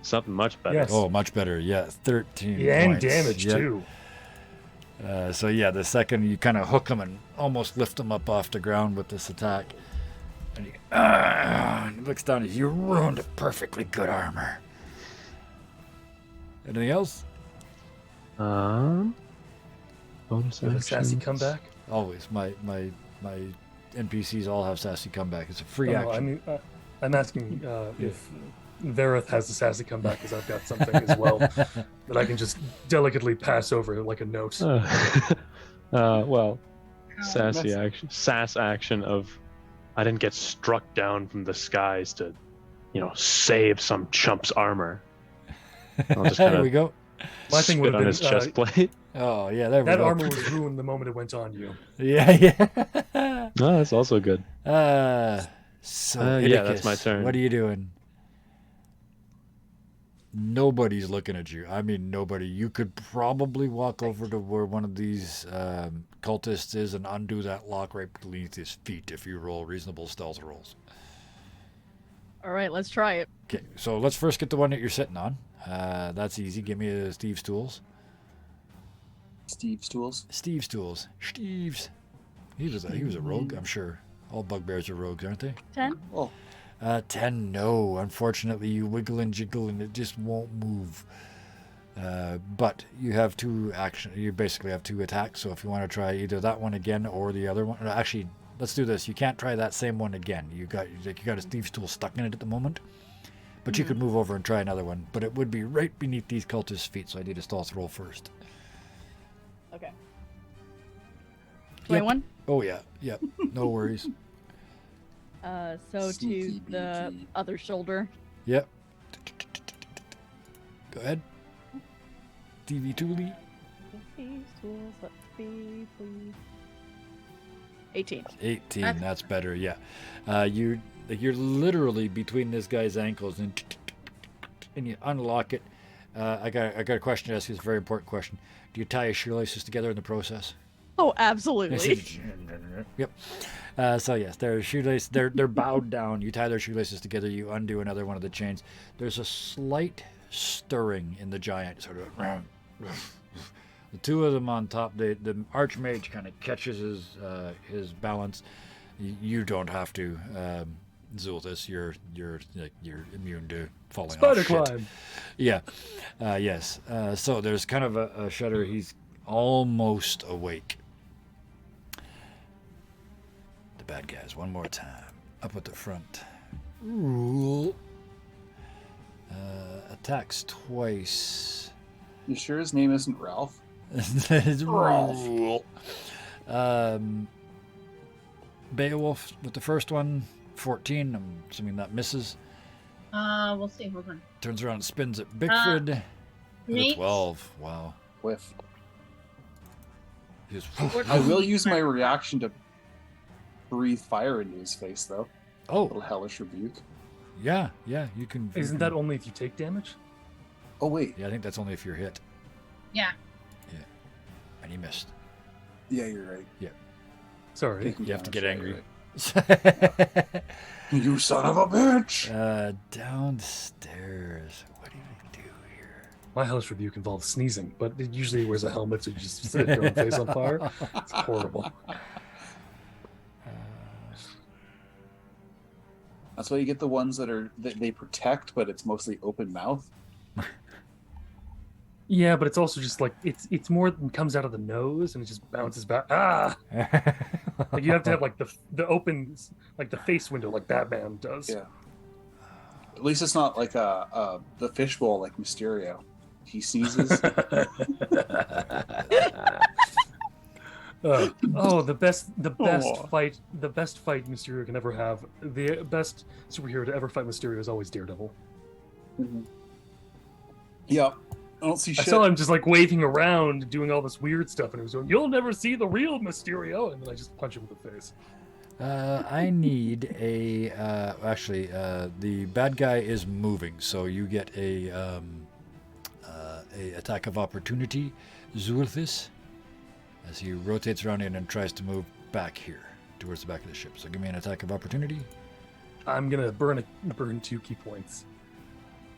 Something much better. Yes. Oh, much better. Yeah, 13 Yeah, and points. damage Yep. too. So yeah, the second you kind of hook him and almost lift him up off the ground with this attack, and he looks down at you. You ruined a perfectly good armor. Anything else? Bonus You have a sassy action. comeback. Always. My NPCs all have sassy comeback. It's a free Oh, no, action. I mean, I'm asking if Verith has a sassy comeback, because I've got something as well that I can just delicately pass over like a note. Well, Sassy action, sass action of, I didn't get struck down from the skies to, save some chump's armor. I'll just There kind we of go. My thing would spit have on been his chest plate. Oh yeah, there we that go. armor was ruined the moment it went on you. Yeah, yeah. No, that's also good. So Yeah, that's my Idicus, turn. What are you doing? Nobody's looking at you. I mean, nobody. You could probably walk over to where one of these cultists is and undo that lock right beneath his feet if you roll reasonable stealth rolls. All right, let's try it. Okay, so let's first get the one that you're sitting on. That's easy. Give me Steve's tools. Steve's tools. Steve's tools. Steve's. He was a rogue, I'm sure. All bugbears are rogues, aren't they? 10. Oh, 10, no. Unfortunately, you wiggle and jiggle and it just won't move. But you have two action. You basically have two attacks. So if you want to try either that one again or the other one, actually, let's do this. You can't try that same one again. You got a Steve's tool stuck in it at the moment. But you could move over and try another one. But it would be right beneath these cultists' feet. So I need a stealth roll first. Okay. 21. Oh yeah, yep. No worries. So Sneaky to the beaky. other shoulder. Yep. Go ahead. TV Toolie. Let's see, please. 18. 18. That's better. Yeah. You're literally between this guy's ankles and you unlock it. I got a question to ask you. It's a very important question. Do you tie his shoelaces together in the process? Oh, absolutely. Yep. So yes, their shoelaces. They're bowed down. You tie their shoelaces together. You undo another one of the chains. There's a slight stirring in the giant. Sort of. The two of them on top. The archmage kind of catches his balance. You don't have to. Zulthus, you're immune to falling Spider off shit. climb. Yeah. Yes. So there's kind of a shudder. He's almost awake. The bad guys, one more time. Up at the front. Rule. Attacks twice. you sure his name isn't Ralph? It's Rule. Beowulf with the first one. 14. I'm assuming that misses. We'll see. Hold on. Turns around and spins at Bickford. With a Nate? 12. Wow. Whiff. He just- I will use my reaction to breathe fire into his face, though. Little oh, hellish rebuke. yeah, you can. you Isn't can- that only if you take damage? Oh wait, Yeah, I think that's only if you're hit. Yeah. And he missed. yeah, you're right. Sorry. Taking You have to damage, get yeah, angry. you're right. You son of a bitch! Downstairs. What do we do here? My hellish rebuke involves sneezing, but it usually wears a helmet so you just set your own face on fire. It's horrible. That's why you get the ones that they protect, but it's mostly open mouth. Yeah, but it's also just like it's more than comes out of the nose and it just bounces back. Ah! Like you have to have like the open like the face window like Batman does. Yeah. At least it's not like the fishbowl like Mysterio. He sneezes. The best Aw. fight Mysterio can ever have. The best superhero to ever fight Mysterio is always Daredevil. Yeah. I don't see I shit. saw him just like waving around, doing all this weird stuff, and he was going, "You'll never see the real Mysterio," and then I just punch him in the face. I need a. The bad guy is moving, so you get a attack of opportunity, Zulthis, as he rotates around and tries to move back here towards the back of the ship. So give me an attack of opportunity. I'm gonna burn 2 key points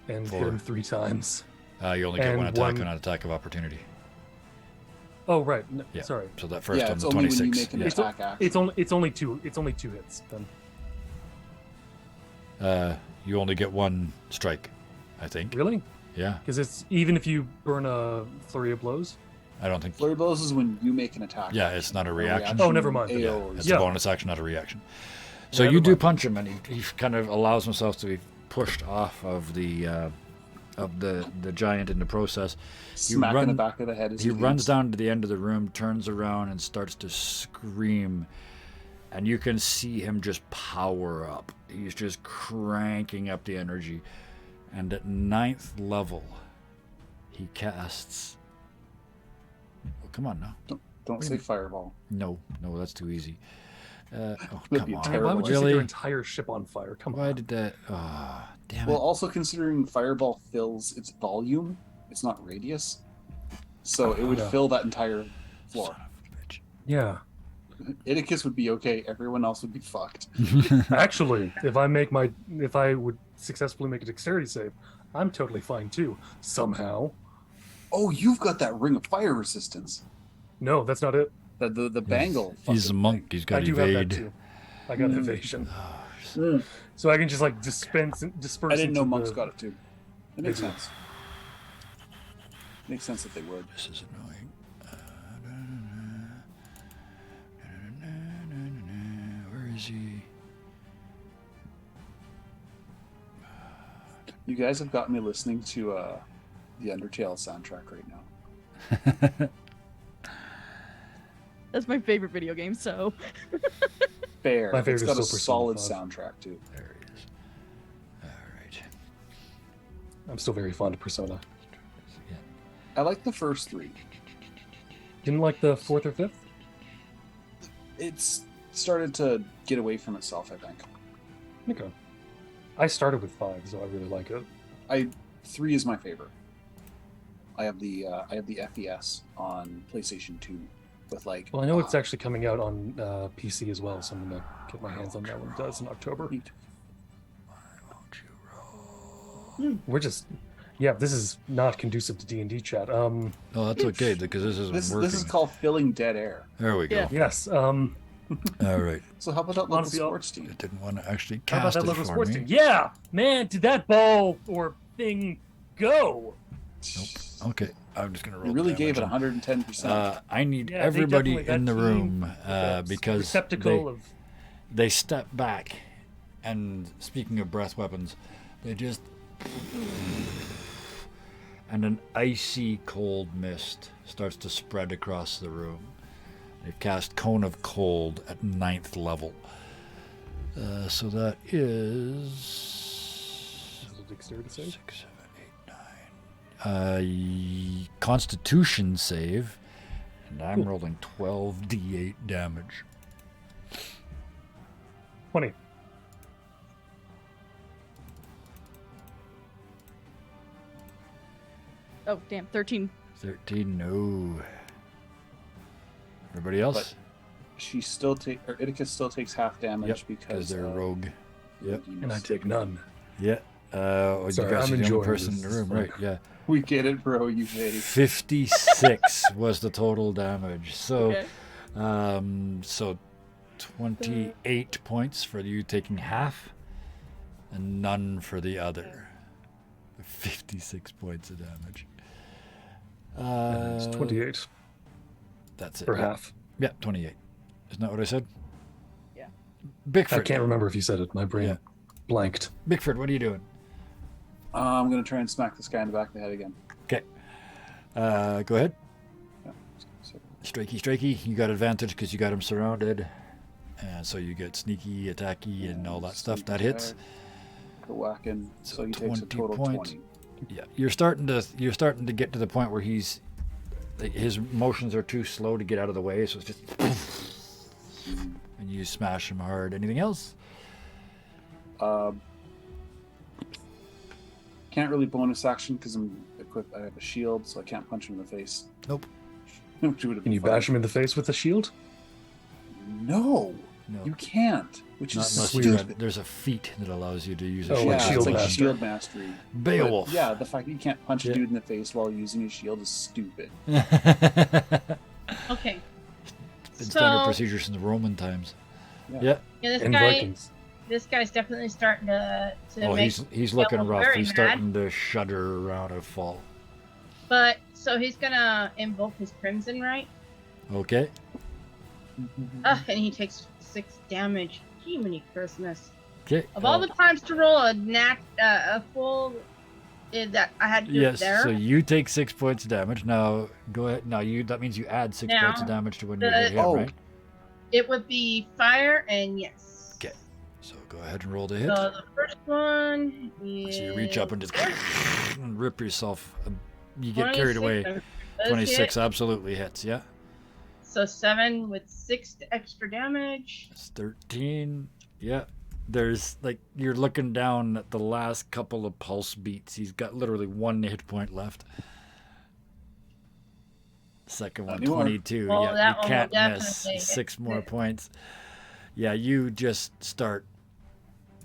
and hit 4. him 3 times. You only get And one attack one- on an attack of opportunity. Oh right, no, Yeah. sorry. So that first Yeah, one's it's only when you 26. make an Yeah. attack action. It's only 2 hits then. You only get one strike, I think. Really? Yeah, Because it's even if you burn a flurry of blows. I don't think. Flurry blows is when you make an attack. Yeah, it's not a reaction. Oh, never mind. Yeah, AO is- it's Yeah. a bonus action, not a reaction. So Never you do mind. punch him, and he kind of allows himself to be pushed off of the of the giant in the process. Smack in run- the back of the head. As He runs leaves. down to the end of the room, turns around, and starts to scream. And you can see him just power up. He's just cranking up the energy. And at 9th level, he casts... Oh, come on now. Don't say fireball. No, that's too easy. Oh, That'd come be on. terrible. Why would you set Really? your entire ship on fire? Come Why on. did that... Oh, damn Well, it. also considering fireball fills its volume, it's not radius, so it would Yeah. fill that entire floor. Son of a bitch. Yeah. Iticus would be okay. Everyone else would be fucked. Actually, if I would successfully make a dexterity save, I'm totally fine too. Somehow. Oh, you've got that ring of fire resistance. No, that's not it. The bangle. He's a fucking monk. He's I got do have that evade. too. I got evasion. thing. So I can just like disperse. I didn't know into monks the- got it too. It makes They do. sense. Makes sense that they would. This is annoying. Where is he? You guys have got me listening to the Undertale soundtrack right now. That's my favorite video game, so. Fair. My favorite It's got a is still Persona solid 5. soundtrack too. There he is. All right. I'm still very fond of Persona. I like the first three. Didn't like the fourth or fifth? It's started to get away from itself, I think. Okay. I started with 5, so I really like it. 3 is my favorite. I have the FES on PlayStation 2 with like. Well, I know it's actually coming out on PC as well, so I'm gonna get my hands on that when it does in October. Neat. We're just, yeah, this is not conducive to D&D chat. Oh, that's okay because this isn't This working. is called filling dead air. There we go. Yeah. Yes. All right. So how about that local Honestly, I'll- sports team? I didn't want to actually How about cast that it local for sports me. team? Yeah, man, did that ball or thing go? Okay, I'm just gonna roll. You really the gave it damage. 110%. I need Yeah, they everybody definitely- in that the team room with that because receptacle of they step back, and speaking of breath weapons, they just and an icy cold mist starts to spread across the room. They've cast Cone of Cold at 9th level. So that is Is it a dexterity save? 6, 7, 8, 9. Constitution save, and I'm Cool. rolling 12d8 damage. 20. Oh, damn. 13. 13, no. Everybody else? She still Iticus still takes half damage Yep, because because they're rogue. Yep. And I take none. Yeah. You Sorry, guys I'm are the only enjoying person in this. the room, right? Yeah. We get it, bro. You hate 56 was the total damage. So, Okay. so 28 points for you taking half, and none for the other. 56 points of damage. And it's 28 That's it. for yeah. half. Yeah, 28. Isn't that what I said? Yeah. Bigford. I can't remember if you said it. My brain Yeah. blanked. Bigford, what are you doing? I'm gonna try and smack this guy in the back of the head again. Okay. Go ahead. Yeah. So, Strikey. You got advantage because you got him surrounded. And so you get sneaky, attacky, and all that stuff. That hits. Go whacking. So So he takes a 20 total of points. 20. Yeah, you're starting to get to the point where his motions are too slow to get out of the way, so it's just and you smash him hard. Anything else? Can't really bonus action because I'm equipped. I have a shield, so I can't punch him in the face. Nope. Which would have Can been you fun. bash him in the face with a shield? No, No. you can't. Which Not is unless stupid. you got, there's a feat that allows you to use a Oh, shield. like yeah, shield it's like master. shield mastery. Beowulf. But yeah, the fact that you can't punch Yeah. a dude in the face while using his shield is stupid. Okay. It's standard So- procedure since Roman times. Yeah. Yeah. Yeah, this And guy. Vikings. This guy's definitely starting to Oh, make. he's looking Beowulf rough. very He's mad. starting to shudder around a fall. But so he's gonna invoke his Crimson Right. Okay. And he takes 6 damage. Jiminy Christmas. Okay. Of all the times to roll a full that I had to do it Yes, there. so you take 6 points of damage. Now, go ahead. Now, that means you add 6 points of Now, damage to when you the- hit him, Oh. right? It would be fire and yes. Okay. So go ahead and roll the hit. So the first one is. So you reach up and just and rip yourself. You get carried away. 26, 26 hit. absolutely hits, yeah. So 7 with 6 extra damage. It's 13. Yeah. There's like you're looking down at the last couple of pulse beats. He's got literally 1 hit point left. Second one, Anymore. 22. Well, Yeah, that you one will can't miss. definitely 6 more hit. points. Yeah, you just start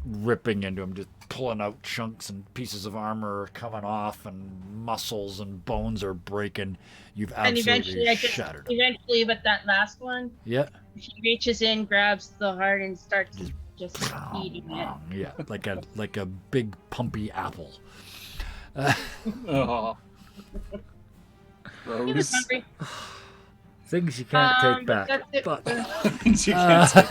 ripping into him, just pulling out chunks and pieces of armor are coming off, and muscles and bones are breaking. You've And eventually, absolutely shattered him. eventually, with that last one, Yeah. he reaches in, grabs the heart, and starts just eating it. Yeah, like a big pumpy apple. Oh. He was Gross. hungry. Things you can't take back. That's it. But, You can't say-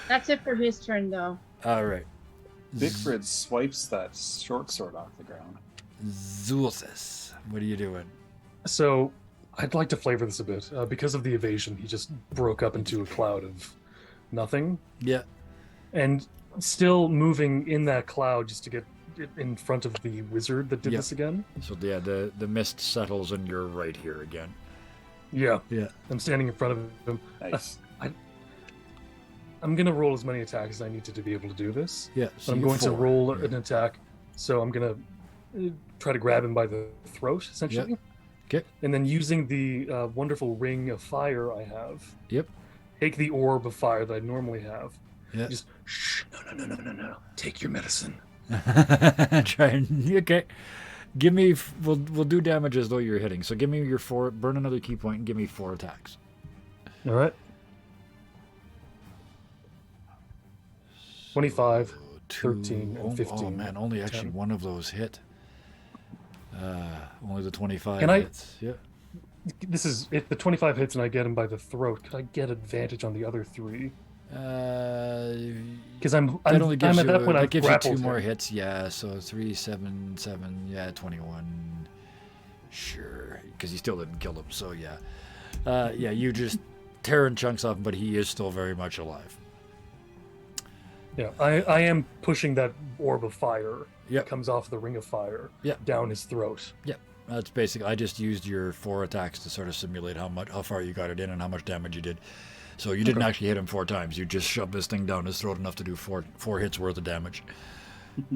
That's it for his turn, though. all right. Bigford swipes that short sword off the ground. Zulthus, what are you doing? So I'd like to flavor this a bit. Because of the evasion, he just broke up into a cloud of nothing. Yeah. And still moving in that cloud just to get it in front of the wizard that did Yep. this again. So yeah, the mist settles and you're right here again. Yeah. Yeah. I'm standing in front of him. Nice. I'm going to roll as many attacks as I need to be able to do this. Yeah. So I'm going to roll an attack. So I'm going to try to grab him by the throat, essentially. Okay. And then using the wonderful ring of fire I have. Yep. Take the orb of fire that I normally have. Yeah. Just, shh, no. Take your medicine. Try and okay. Give me. We'll do damage as though you're hitting. So give me your 4. Burn another key point and give me 4 attacks. All right. 25, 13, and 15. Oh man, only actually 10. one of those hit. Only the 25 Can I- hits. Yeah. This is if the 25 hits and I get him by the throat. Could I get advantage on the other 3? Because I'm That only gives at you, that point that I've gives you 2 grappled more him. hits. Yeah, so 3, 7, 7. Yeah, 21. Sure, because you still didn't kill him. So yeah, yeah, you just tearing chunks off him, but he is still very much alive. Yeah, I am pushing that orb of fire Yep. that comes off the ring of fire Yep. down his throat. That's basically. I just used your 4 attacks to sort of simulate how far you got it in, and how much damage you did. So you didn't Okay. actually hit him 4 times. You just shoved this thing down his throat enough to do 4 hits worth of damage,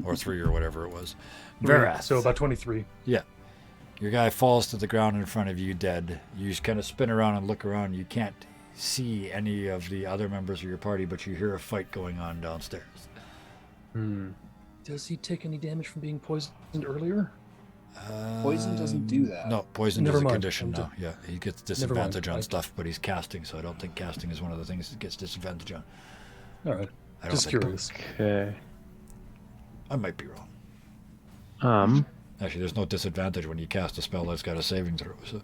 or 3 or whatever it was. Veras. So about 23. Your guy falls to the ground in front of you, dead. You just kind of spin around and look around. You can't see any of the other members of your party, but you hear a fight going on downstairs. Does he take any damage from being poisoned earlier? Poison doesn't do that. No, poison Never is a mind. condition I'm now. Yeah, he gets Never mind. disadvantage on I- stuff, but he's casting, so I don't think casting is one of the things that gets disadvantage on. All right. I don't Just think. curious. Okay. I might be wrong. Actually, there's no disadvantage when you cast a spell that's got a saving throw. So,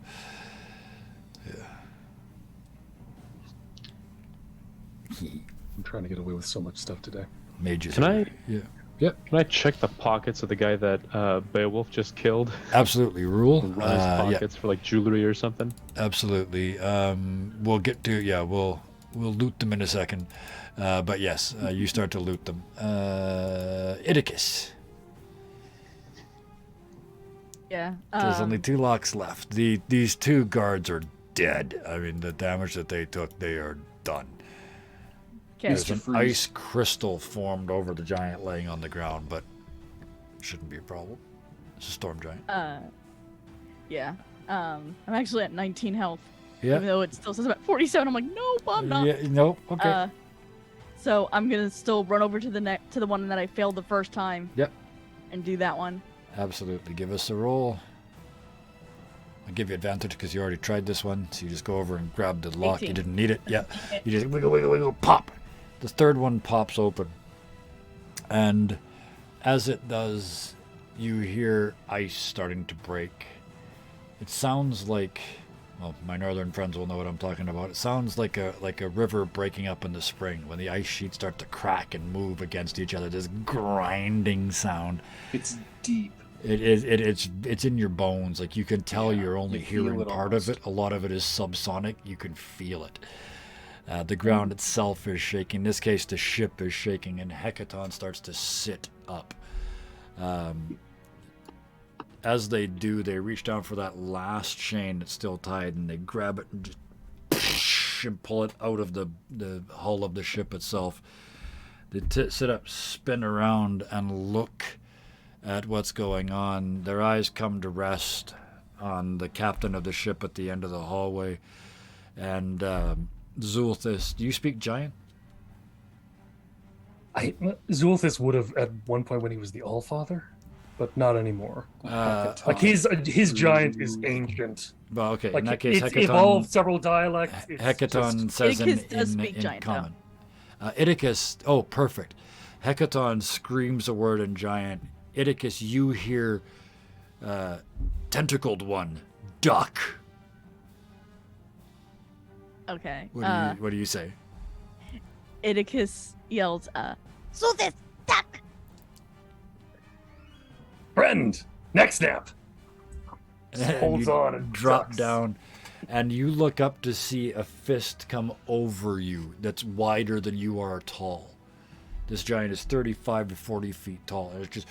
I'm trying to get away with so much stuff today. mages. Can I- Yeah. Can I check the pockets of the guy that Beowulf just killed? Absolutely, rule. Run his Yeah. pockets for like jewelry or something? Absolutely. We'll get to we'll loot them in a second. But yes, you start to loot them. Idicus. Yeah. There's only 2 locks left. These 2 guards are dead. I mean, the damage that they took, they are done. Okay. There's Mr. an Freeze. ice crystal formed over the giant laying on the ground, but shouldn't be a problem. It's a storm giant. Yeah. I'm actually at 19 health. Yeah. Even though it still says about 47, I'm like, nope, I'm not. Yeah. Nope. Okay. So I'm gonna still run over to the one that I failed the first time. Yep. And do that one. Absolutely. Give us a roll. I'll give you advantage because you already tried this one. So you just go over and grab the lock. 18. You didn't need it. Yeah. You just wiggle, wiggle, wiggle, pop. The third one pops open. And as it does, you hear ice starting to break. It sounds like Well, my northern friends will know what I'm talking about. It sounds like a river breaking up in the spring when the ice sheets start to crack and move against each other. This grinding sound. It's deep. It's in your bones. Like you can tell Yeah, you're only you feel hearing it part almost. of it. A lot of it is subsonic. You can feel it. The ground itself is shaking. In this case, the ship is shaking, and Hecaton starts to sit up. As they do, they reach down for that last chain that's still tied, and they grab it and just and pull it out of the hull of the ship itself. They sit up, spin around, and look at what's going on. Their eyes come to rest on the captain of the ship at the end of the hallway. And Zulthis, do you speak Giant? Zulthis would have at one point when he was the Allfather, but not anymore. Hecaton. Like his giant is ancient. Well, okay. Like in that case, it's Hecaton, evolved several dialects. It's Hecaton just- says Idicus does in speak Giant, though. common. Idicus, oh, perfect. Hecaton screams a word in Giant. Idicus, you hear tentacled one, duck. Okay. What do you say? Idicus yells, So this duck. friend, neck snap. And Holds you on and drop sucks. down, and you look up to see a fist come over you that's wider than you are tall. This giant is 35 to 40 feet tall, and it's just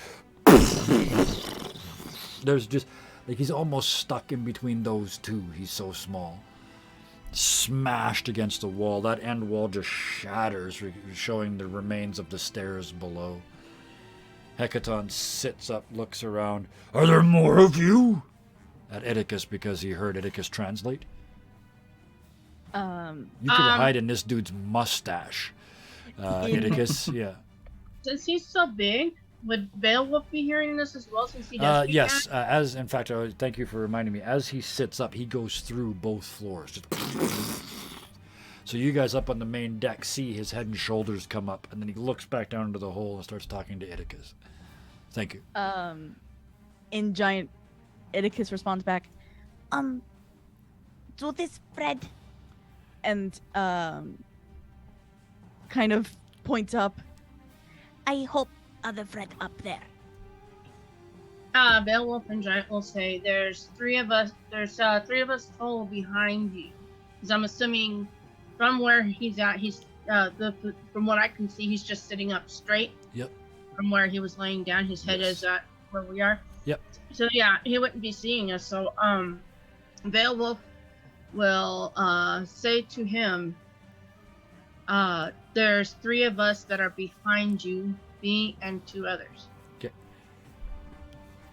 there's just like he's almost stuck in between those two. He's so small. Smashed against the wall. That end wall just shatters, showing the remains of the stairs below. Hecaton sits up, looks around. Are there more of you? At Idicus, because he heard Idicus translate. You could hide in this dude's mustache. Idicus, yeah. Since he's so big, would Beowulf be hearing this as well? Since he does. speak Yes, that? as in fact, thank you for reminding me. As he sits up, he goes through both floors. Just so you guys up on the main deck see his head and shoulders come up, and then he looks back down into the hole and starts talking to Idicus. Thank you. in Giant, Idicus responds back, So this Fred. and kind of points up. I hope other Fred up there. Beowulf and Giant will say, "There's three of us. There's three of us total behind you." Because I'm assuming, from where he's at, he's from what I can see, he's just sitting up straight. Yep. From where he was laying down, his head Yes. is at where we are. Yep. So yeah, he wouldn't be seeing us. So Beowulf will say to him, "There's three of us that are behind you, me and two others."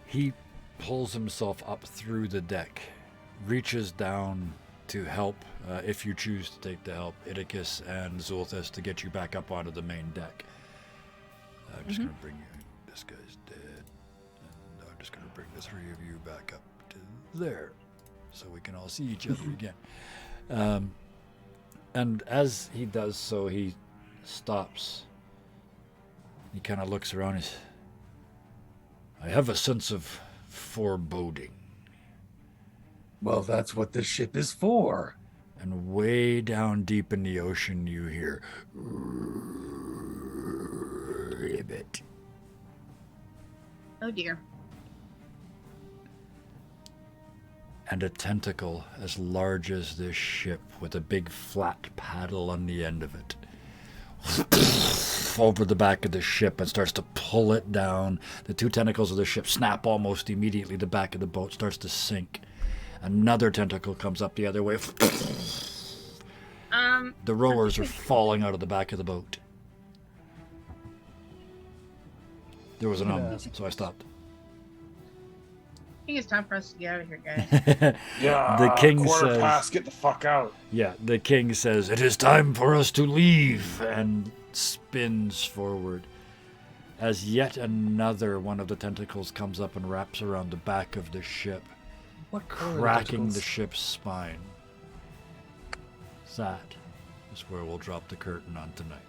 He pulls himself up through the deck, reaches down to help, if you choose to take the help, Idicus and Zulthis, to get you back up onto the main deck. I'm just going to bring you. This guy's dead. And I'm just going to bring the three of you back up to there so we can all see each other again. And as he does so, he stops. He kind of looks around. I have a sense of foreboding. Well, that's what this ship is for. And way down deep in the ocean, you hear ribbit. Oh dear. And a tentacle as large as this ship with a big flat paddle on the end of it over the back of the ship and starts to pull it down. The two tentacles of the ship snap almost immediately. The back of the boat starts to sink. Another tentacle comes up the other way. The rowers are falling out of the back of the boat. There was an so I stopped. I think it's time for us to get out of here, guys. Yeah. The king quarter says- past, get the fuck out. Yeah, the king says, "It is time for us to leave," and spins forward as yet another one of the tentacles comes up and wraps around the back of the ship, What color are the cracking tentacles? the ship's spine. That is where we'll drop the curtain on tonight.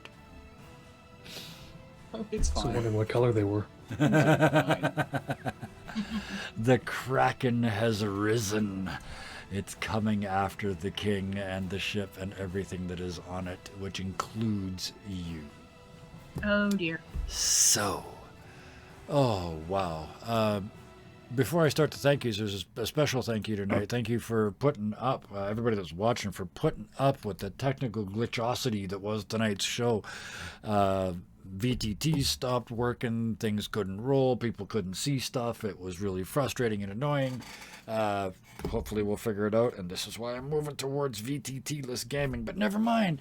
It's So fine. wondering what color they were. The Kraken has risen, It's coming after the king and the ship and everything that is on it, which includes you. Oh dear. So, oh wow. Before I start the thank yous, there's a special thank you tonight. Thank you for putting up, everybody that's watching, for putting up with the technical glitchosity that was tonight's show. VTT stopped working, things couldn't roll, people couldn't see stuff. It was really frustrating and annoying. Hopefully we'll figure it out, and this is why I'm moving towards VTT-less gaming, but never mind.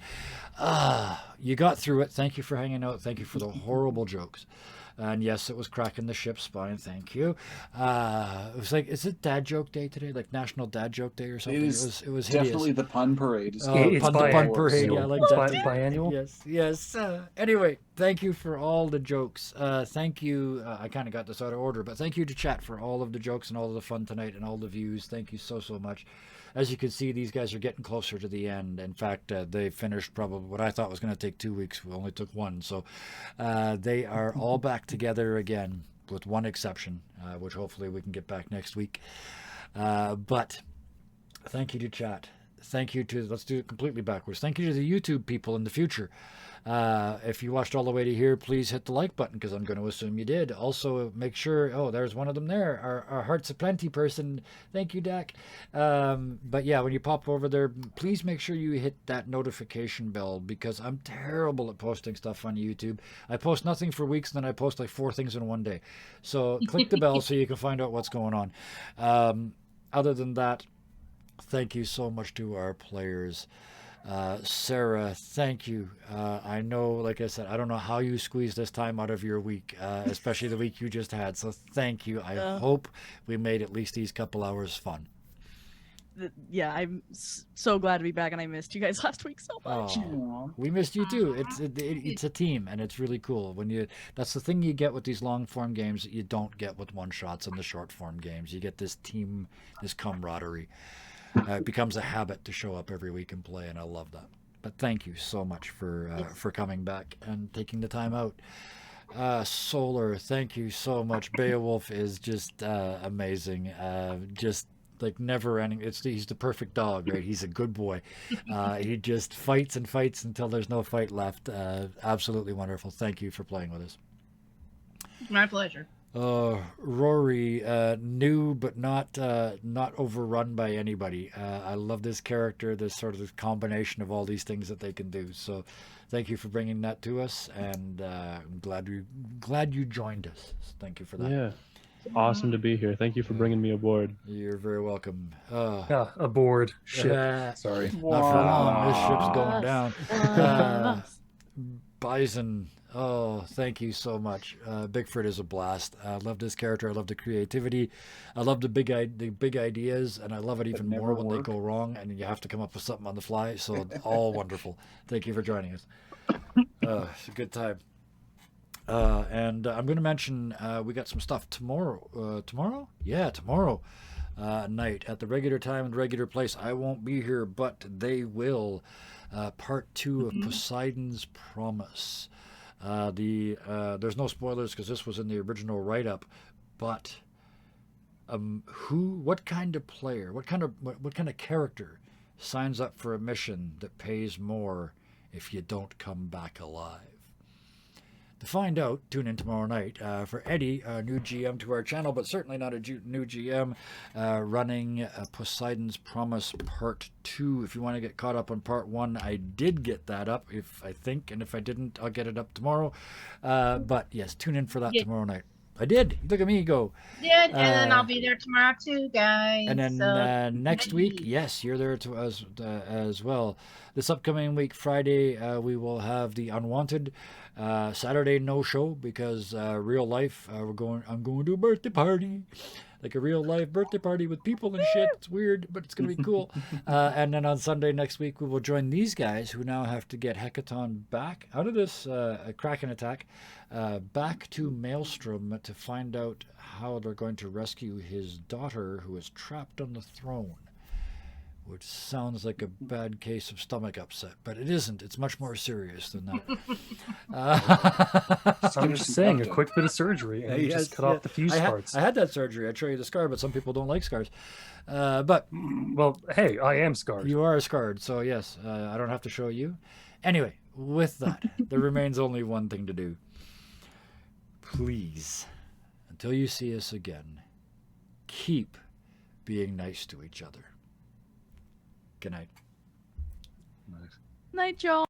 You got through it. Thank you for hanging out. Thank you for the horrible jokes. And yes, it was cracking the ship's spine. Thank you. It was like, is it Dad Joke Day today? Like National Dad Joke Day or something? It is it was definitely hideous. the pun parade. It's Pun biannual. parade. Yeah, I like It's that. biannual. Yes. Anyway, thank you for all the jokes. Thank you. I kind of got this out of order, but thank you to chat for all of the jokes and all of the fun tonight and all the views. Thank you so much. As you can see, these guys are getting closer to the end. In fact, they finished probably what I thought was going to take 2 weeks. We only took one. So they are all back together again, with one exception, which hopefully we can get back next week. But thank you to chat. Thank you to, let's do it completely backwards. Thank you to the YouTube people in the future. If you watched all the way to here, please hit the like button, because I'm going to assume you did. Also, make sure, oh, there's one of them there, our Hearts of Plenty person. Thank you, Dak. But yeah, when you pop over there, please make sure you hit that notification bell, because I'm terrible at posting stuff on YouTube. I post nothing for weeks, and then I post like 4 things in one day. So click the bell so you can find out what's going on. Other than that, thank you so much to our players. Sarah, thank you. I know, like I said, I don't know how you squeeze this time out of your week, especially the week you just had. So thank you. I hope we made at least these couple hours fun. Yeah, I'm so glad to be back, and I missed you guys last week so much. Oh, we missed you too. It's a team, and it's really cool. That's the thing you get with these long form games that you don't get with one shots and the short form games. You get this team, this camaraderie. It becomes a habit to show up every week and play, and I love that. But thank you so much for coming back and taking the time out. Solar, thank you so much. Beowulf is just amazing. Just like never ending. He's the perfect dog, right? He's a good boy. He just fights and fights until there's no fight left. Absolutely wonderful. Thank you for playing with us. My pleasure. Rory, new but not overrun by anybody. I love this character, this sort of this combination of all these things that they can do. So thank you for bringing that to us, and I'm glad you joined us. So thank you for that. Yeah, it's awesome to be here. Thank you for bringing me aboard. You're very welcome. Aboard ship. Sorry. Not for long. This ship's going down. Bison, oh, thank you so much. Bigford is a blast. I love this character. I love the creativity. I love the big ideas, and I love it even more when they go wrong and you have to come up with something on the fly. So all wonderful. Thank you for joining us. It's a good time. And I'm going to mention we got some stuff tomorrow. Tomorrow? Yeah, tomorrow night at the regular time and regular place. I won't be here, but they will. Part 2 of Poseidon's Promise. There's no spoilers because this was in the original write-up, but what kind of player, what kind of character signs up for a mission that pays more if you don't come back alive? To find out, tune in tomorrow night for Eddie, a new GM to our channel, but certainly not a new GM, running Poseidon's Promise Part 2. If you want to get caught up on Part 1, I did get that up, and if I didn't, I'll get it up tomorrow. But yes, tune in for that tomorrow night. I did. Look at me go. Did, and then I'll be there tomorrow too, guys. And then next week, yes, you're there as well. This upcoming week, Friday, we will have the Unwanted. Saturday, no show because real life. I'm going to do a birthday party, like a real life birthday party with people and shit. It's weird, but it's gonna be cool. And then on Sunday next week, we will join these guys who now have to get Hecaton back out of this Kraken attack, back to Maelstrom to find out how they're going to rescue his daughter, who is trapped on the throne. which sounds like a bad case of stomach upset, but it isn't. It's much more serious than that. So I'm just saying, a quick bit of surgery, and you Yes, just cut off the fuse I parts. I had that surgery. I show you the scar, but some people don't like scars. But Well, hey, I am scarred. you are scarred, so yes, I don't have to show you. Anyway, with that, there remains only one thing to do. Please, until you see us again, keep being nice to each other. Good night. Night, y'all.